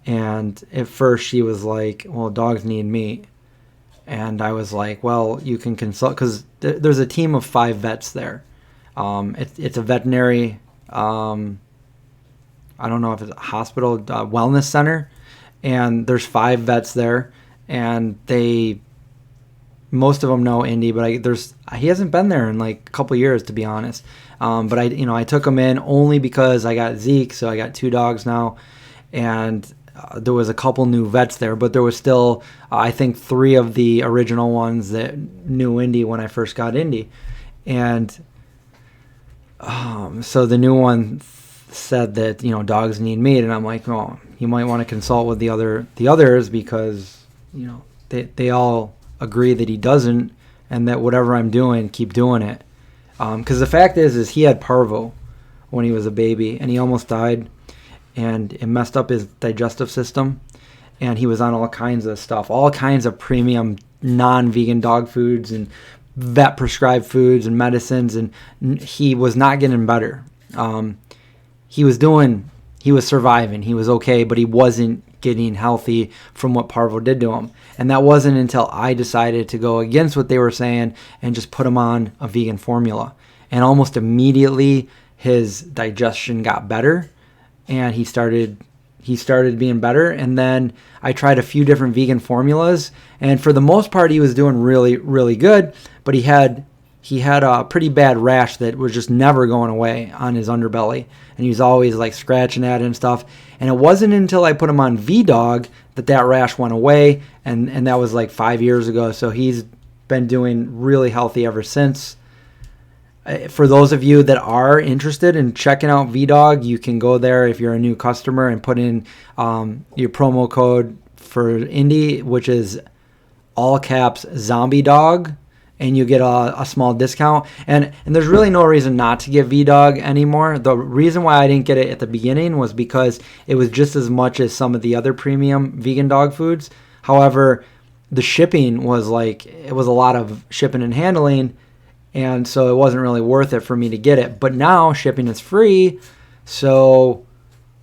and at first she was like, well, dogs need meat. And I was like, well, you can consult, because there's a team of 5 vets there. It's a veterinary, I don't know if it's a hospital, wellness center, and there's 5 vets there, and most of them know Indy, but he hasn't been there in like a couple years, to be honest. But I took him in only because I got Zeke, so I got 2 dogs now, and there was a couple new vets there, but there was still, I think, 3 of the original ones that knew Indy when I first got Indy. And so the new one said that, dogs need meat, and I'm like, oh, you might want to consult with the others, because, they all agree that he doesn't, and that whatever I'm doing, keep doing it. Because the fact is he had parvo when he was a baby, and he almost died, and it messed up his digestive system, and he was on all kinds of stuff, all kinds of premium non-vegan dog foods and vet prescribed foods and medicines, and he was not getting better. He was surviving, he was okay, but he wasn't getting healthy from what parvo did to him. And that wasn't until I decided to go against what they were saying and just put him on a vegan formula. And almost immediately his digestion got better, and he started being better. And then I tried a few different vegan formulas, and for the most part he was doing really, really good, but he had a pretty bad rash that was just never going away on his underbelly, and he was always like scratching at it and stuff. And it wasn't until I put him on V-Dog that rash went away, and that was like 5 years ago. So he's been doing really healthy ever since. For those of you that are interested in checking out VDog, you can go there if you're a new customer and put in your promo code for Indy, which is all caps Zombie Dog, and you get a small discount. And there's really no reason not to get VDog anymore. The reason why I didn't get it at the beginning was because it was just as much as some of the other premium vegan dog foods. However, the shipping was it was a lot of shipping and handling, and so it wasn't really worth it for me to get it. But now shipping is free, so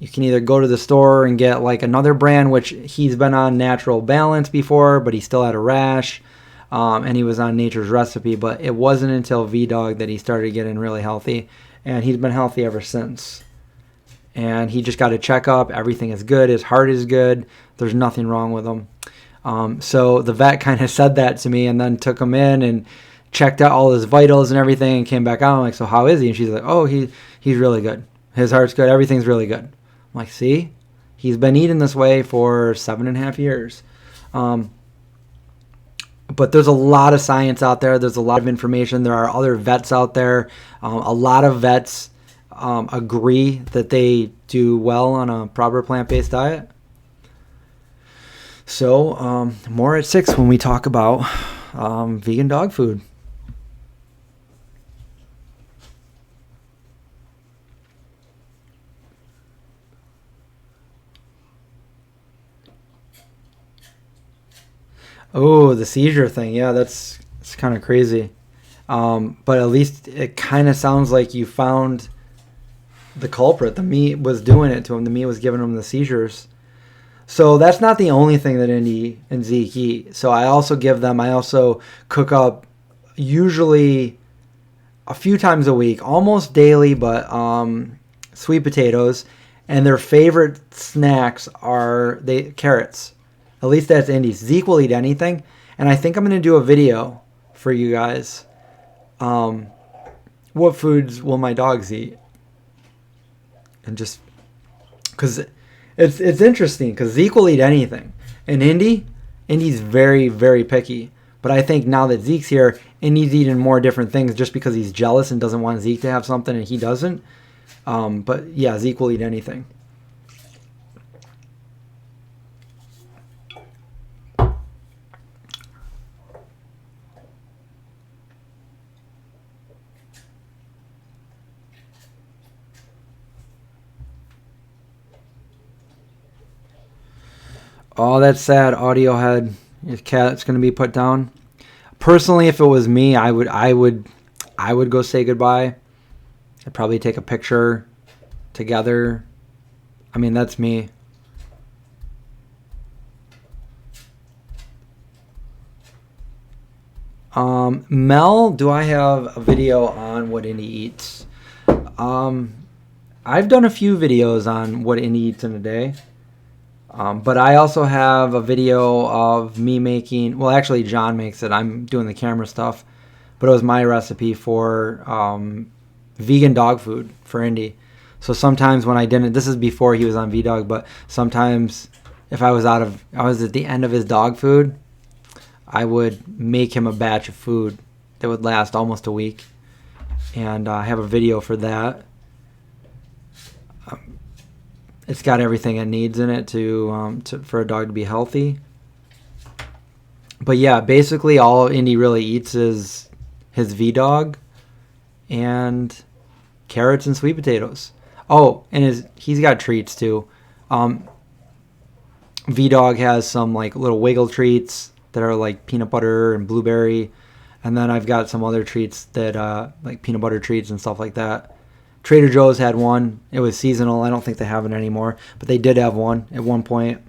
you can either go to the store and get another brand, which he's been on Natural Balance before, but he still had a rash, and he was on Nature's Recipe. But it wasn't until VDog that he started getting really healthy, and he's been healthy ever since. And he just got a checkup. Everything is good. His heart is good. There's nothing wrong with him. So the vet kind of said that to me, and then took him in and checked out all his vitals and everything, and came back out. I'm like, so how is he? And she's like, oh, he's really good. His heart's good. Everything's really good. I'm like, see, he's been eating this way for 7.5 years. But there's a lot of science out there. There's a lot of information. There are other vets out there. A lot of vets agree that they do well on a proper plant-based diet. So more at 6 when we talk about vegan dog food. Oh, the seizure thing. Yeah, it's kind of crazy. But at least it kind of sounds like you found the culprit. The meat was doing it to him. The meat was giving him the seizures. So that's not the only thing that Indy and Zeke eat. So I also cook up usually a few times a week, almost daily, but sweet potatoes. And their favorite snacks are carrots. At least that's Indy's. Zeke will eat anything. And I think I'm going to do a video for you guys. What foods will my dogs eat? And just because it's interesting, because Zeke will eat anything. And Indy's very, very picky. But I think now that Zeke's here, Indy's eating more different things just because he's jealous and doesn't want Zeke to have something and he doesn't. But yeah, Zeke will eat anything. Oh, that's sad. Audiohead. Your cat's going to be put down. Personally, if it was me, I would go say goodbye. I'd probably take a picture together. I mean, that's me. Mel, do I have a video on what Indy eats? I've done a few videos on what Indy eats in a day. But I also have a video of me making, well, actually John makes it. I'm doing the camera stuff, but it was my recipe for vegan dog food for Indy. So sometimes when I didn't, this is before he was on VDog, but sometimes if I was at the end of his dog food, I would make him a batch of food that would last almost a week. And I have a video for that. It's got everything it needs in it for a dog to be healthy. But yeah, basically all Indy really eats is his VDog and carrots and sweet potatoes. Oh, and he's got treats too. VDog has some little wiggle treats that are like peanut butter and blueberry, and then I've got some other treats that like peanut butter treats and stuff like that. Trader Joe's had one. It was seasonal. I don't think they have it anymore, but they did have one at one point.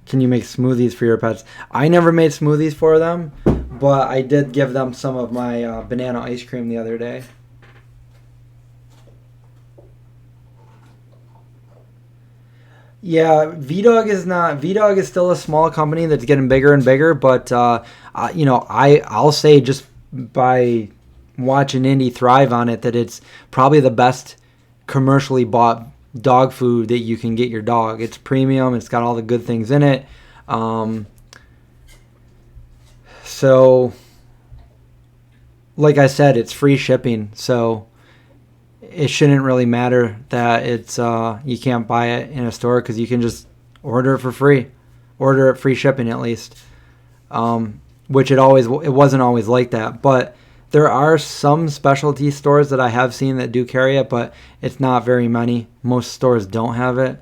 Can you make smoothies for your pets? I never made smoothies for them, but I did give them some of my banana ice cream the other day. Yeah, VDog is still a small company that's getting bigger and bigger, but I'll say just by watching Indy thrive on it that it's probably the best commercially bought dog food that you can get your dog. It's premium, it's got all the good things in it. So, like I said, it's free shipping, so it shouldn't really matter that it's you can't buy it in a store, because you can just order it for free, order it free shipping at least. Which it wasn't always like that, but there are some specialty stores that I have seen that do carry it, but it's not very many. Most stores don't have it.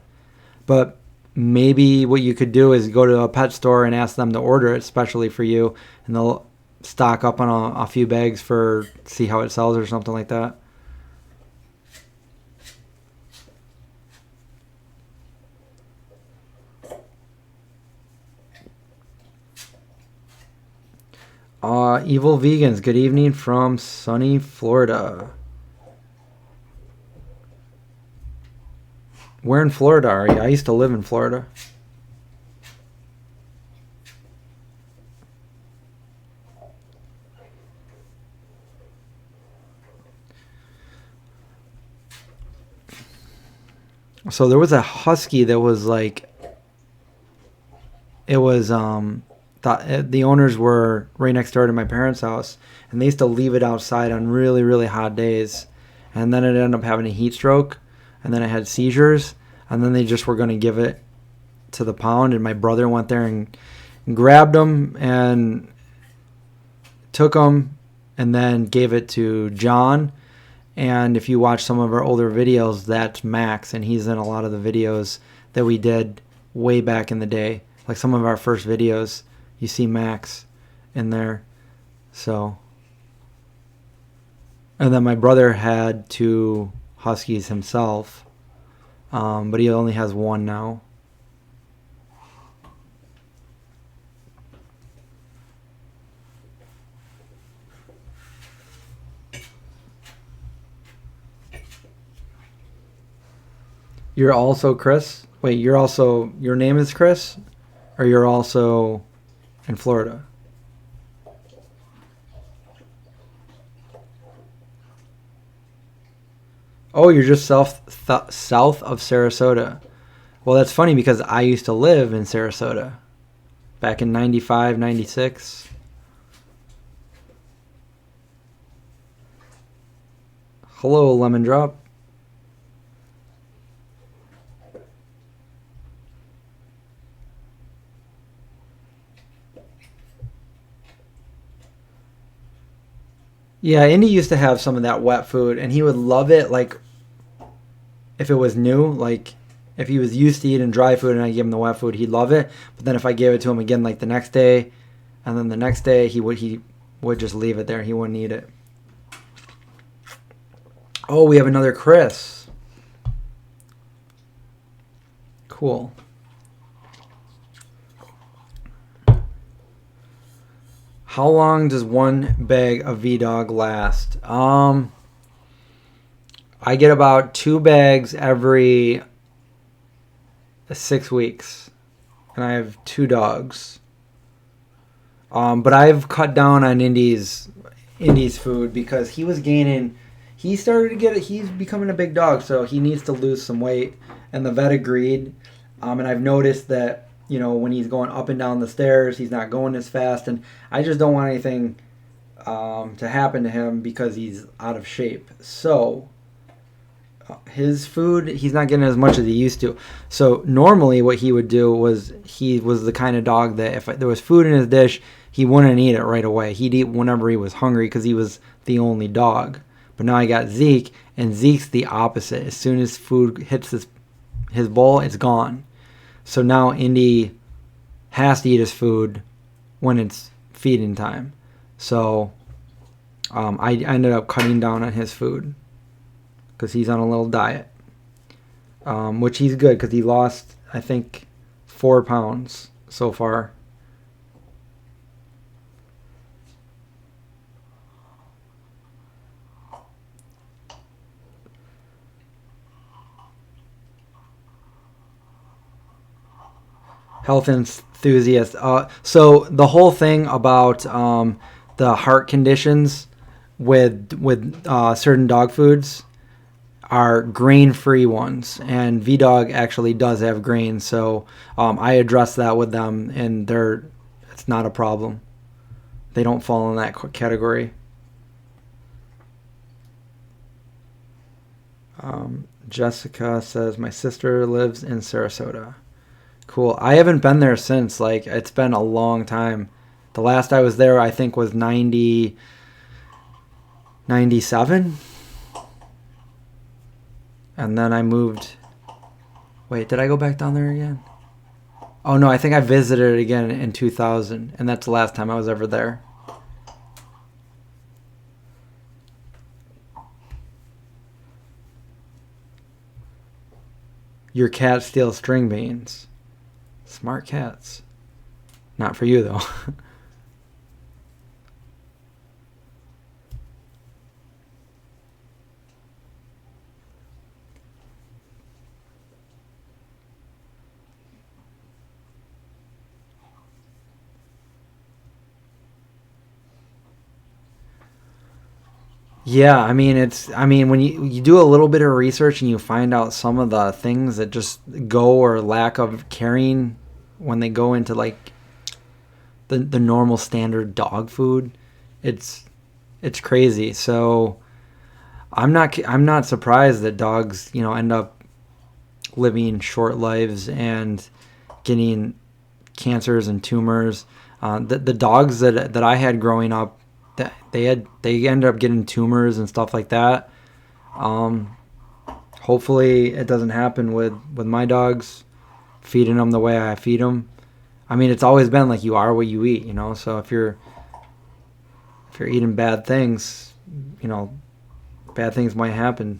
But maybe what you could do is go to a pet store and ask them to order it especially for you, and they'll stock up on a few bags for see how it sells or something like that. Evil Vegans, good evening from sunny Florida. Where in Florida are you? I used to live in Florida. So there was a husky that was like, it was the owners were right next door to my parents' house, and they used to leave it outside on really, really hot days, and then it ended up having a heat stroke, and then it had seizures, and then they just were going to give it to the pound, and my brother went there and grabbed him and took him, and then gave it to John. And if you watch some of our older videos, that's Max, and he's in a lot of the videos that we did way back in the day, like some of our first videos. You see Max in there. So, and then my brother had 2 huskies himself, but he only has 1 now. You're also Chris? Wait, your name is Chris? Or you're also in Florida? Oh, you're just south of Sarasota. Well, that's funny because I used to live in Sarasota back in 95, 96. Hello, Lemon Drop. Yeah, Indy used to have some of that wet food, and he would love it, like, if it was new. Like, if he was used to eating dry food and I gave him the wet food, he'd love it. But then if I gave it to him again, like, the next day, and then the next day, he would just leave it there. He wouldn't eat it. Oh, we have another Chris. Cool. How long does one bag of V-Dog last? I get about 2 bags every 6 weeks, and I have 2 dogs. But I've cut down on Indy's food because he was gaining. He started to get it. He's becoming a big dog, so he needs to lose some weight. And the vet agreed. And I've noticed that, you know, when he's going up and down the stairs, he's not going as fast. And I just don't want anything to happen to him because he's out of shape. So his food, he's not getting as much as he used to. So normally what he would do was, he was the kind of dog that if there was food in his dish, he wouldn't eat it right away. He'd eat whenever he was hungry because he was the only dog. But now I got Zeke, and Zeke's the opposite. As soon as food hits his bowl, it's gone. So now Indy has to eat his food when it's feeding time. So I ended up cutting down on his food because he's on a little diet, which he's good because he lost, I think, 4 pounds so far. Health enthusiast. So the whole thing about the heart conditions with certain dog foods are grain-free ones, and V-Dog actually does have grain. So I address that with them, and it's not a problem. They don't fall in that category. Jessica says, my sister lives in Sarasota. Cool. I haven't been there since. Like, it's been a long time. The last I was there, I think, was 97. And then I moved. Wait, did I go back down there again? Oh, no, I think I visited it again in 2000. And that's the last time I was ever there. Your cat steals string beans. Smart cats. Not for you, though. Yeah, I mean, when you do a little bit of research and you find out some of the things that just go, or lack of caring when they go into like the normal standard dog food, it's crazy. So I'm not surprised that dogs, end up living short lives and getting cancers and tumors. The dogs that I had growing up, they ended up getting tumors and stuff like that. Hopefully it doesn't happen with my dogs, feeding them the way I feed them. I mean, it's always been like, you are what you eat, so if you're eating bad things, bad things might happen.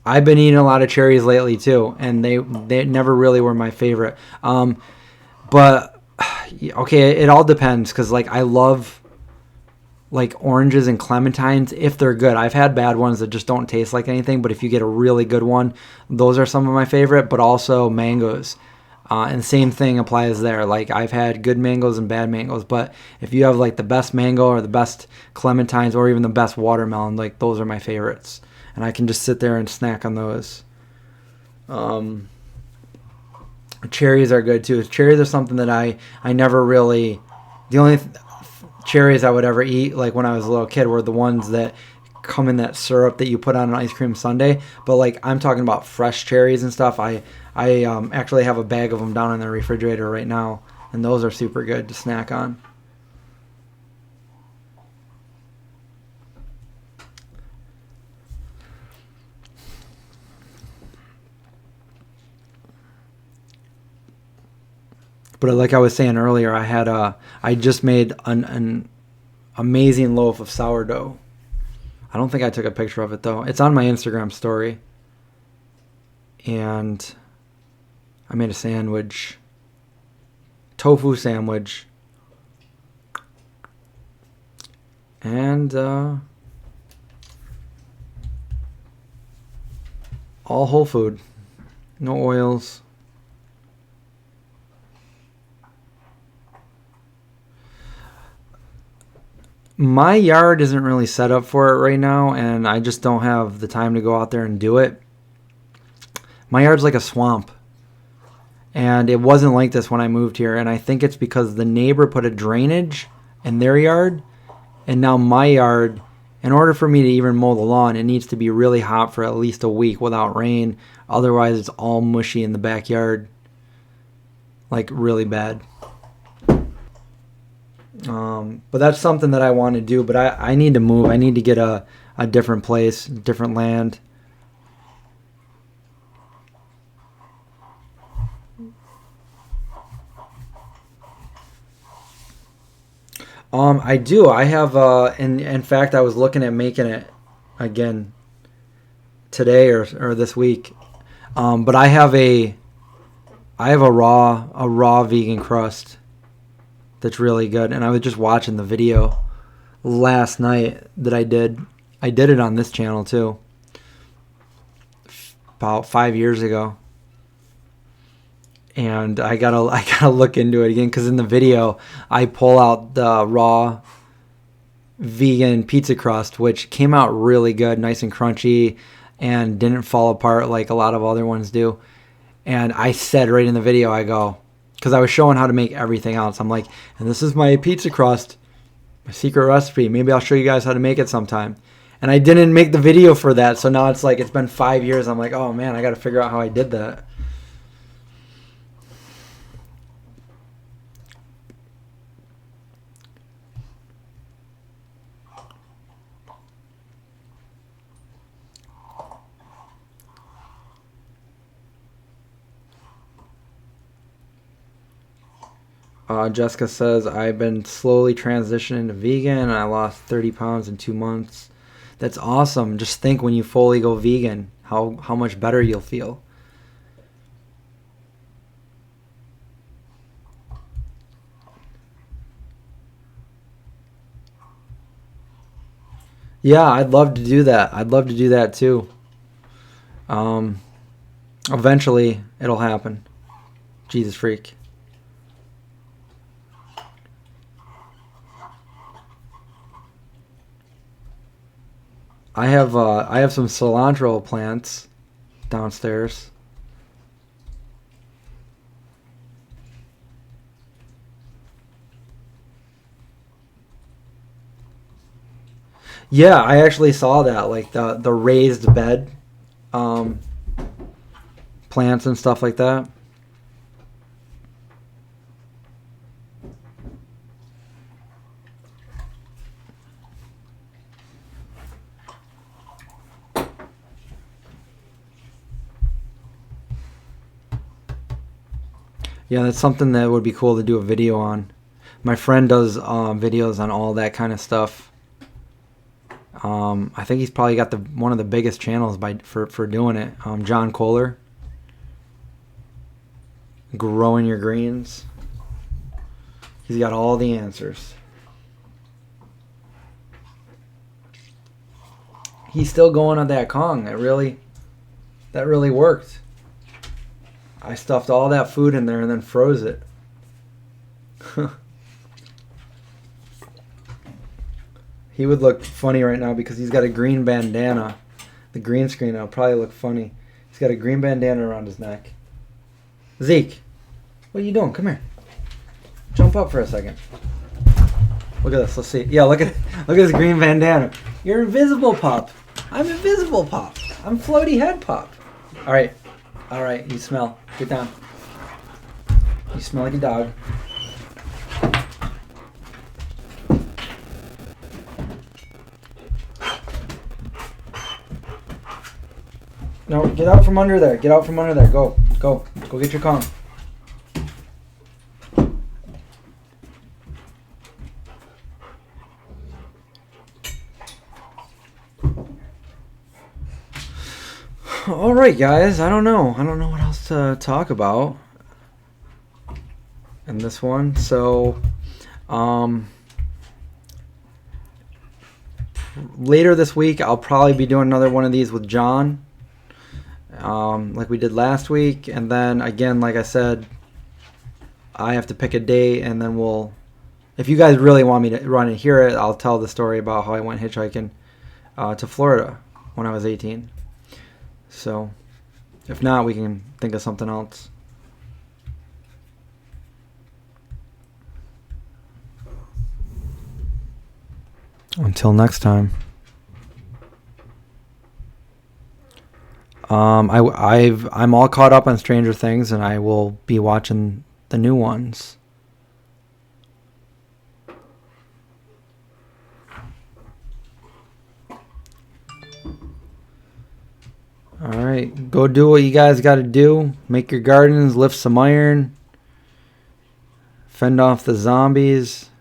I've been eating a lot of cherries lately too, and they never really were my favorite. But okay, it all depends, because like I love like oranges and clementines if they're good. I've had bad ones that just don't taste like anything, but if you get a really good one, those are some of my favorite. But also mangoes, and same thing applies there. Like I've had good mangoes and bad mangoes, but if you have like the best mango or the best clementines or even the best watermelon, like those are my favorites. And I can just sit there and snack on those. Cherries are good too. Cherries are something that I never really... The only cherries I would ever eat, like when I was a little kid, were the ones that come in that syrup that you put on an ice cream sundae. But like I'm talking about fresh cherries and stuff. I actually have a bag of them down in the refrigerator right now. And those are super good to snack on. But like I was saying earlier, I just made an amazing loaf of sourdough. I don't think I took a picture of it though. It's on my Instagram story. And I made a sandwich, tofu sandwich, and all whole food, no oils. My yard isn't really set up for it right now, and I just don't have the time to go out there and do it. My yard's like a swamp, and it wasn't like this when I moved here, and I think it's because the neighbor put a drainage in their yard, and now my yard, in order for me to even mow the lawn, it needs to be really hot for at least a week without rain. Otherwise, it's all mushy in the backyard, like really bad. But that's something that I want to do, but I need to move. I need to get a different place, different land. I do. I have, in fact, I was looking at making it again today or this week. But I have a raw vegan crust that's really good. And I was just watching the video last night that I did. I did it on this channel too, about 5 years ago. And I gotta look into it again, because in the video I pull out the raw vegan pizza crust, which came out really good, nice and crunchy, and didn't fall apart like a lot of other ones do. And I said right in the video, I go, because I was showing how to make everything else. I'm like, and this is my pizza crust, my secret recipe. Maybe I'll show you guys how to make it sometime. And I didn't make the video for that, so now it's like it's been 5 years. I'm like, oh man, I got to figure out how I did that. Jessica says, I've been slowly transitioning to vegan and I lost 30 pounds in 2 months. That's awesome. Just think when you fully go vegan, how much better you'll feel. Yeah, I'd love to do that. I'd love to do that too. Eventually, it'll happen. Jesus freak. I have some cilantro plants downstairs. Yeah, I actually saw that, like the raised bed plants and stuff like that. Yeah, that's something that would be cool to do a video on. My friend does videos on all that kind of stuff. I think he's probably got one of the biggest channels for doing it. John Kohler. Growing your greens. He's got all the answers. He's still going on that Kong. That really worked. I stuffed all that food in there and then froze it. He would look funny right now because he's got a green bandana. The green screen will probably look funny. He's got a green bandana around his neck. Zeke, what are you doing? Come here. Jump up for a second. Look at this. Let's see. Yeah, look at this green bandana. You're invisible, Pop. I'm invisible, Pop. I'm floaty head, Pop. All right. All right. You smell. Get down. You smell like a dog. No, get out from under there. Get out from under there. Go. Go. Go get your Kong. All right, guys. I don't know what else to talk about in this one. So, later this week, I'll probably be doing another one of these with John, like we did last week. And then again, like I said, I have to pick a date, and then if you guys really want me to run and hear it, I'll tell the story about how I went hitchhiking to Florida when I was 18. So, if not, we can think of something else. Until next time. I'm all caught up on Stranger Things, and I will be watching the new ones. All right, go do what you guys got to do. Make your gardens, lift some iron, fend off the zombies.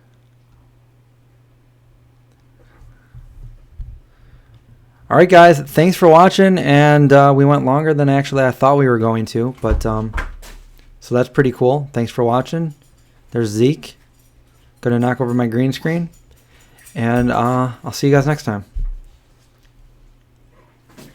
All right, guys, thanks for watching, and we went longer than actually I thought we were going to, but so that's pretty cool. Thanks for watching. There's Zeke. Gonna knock over my green screen, and I'll see you guys next time.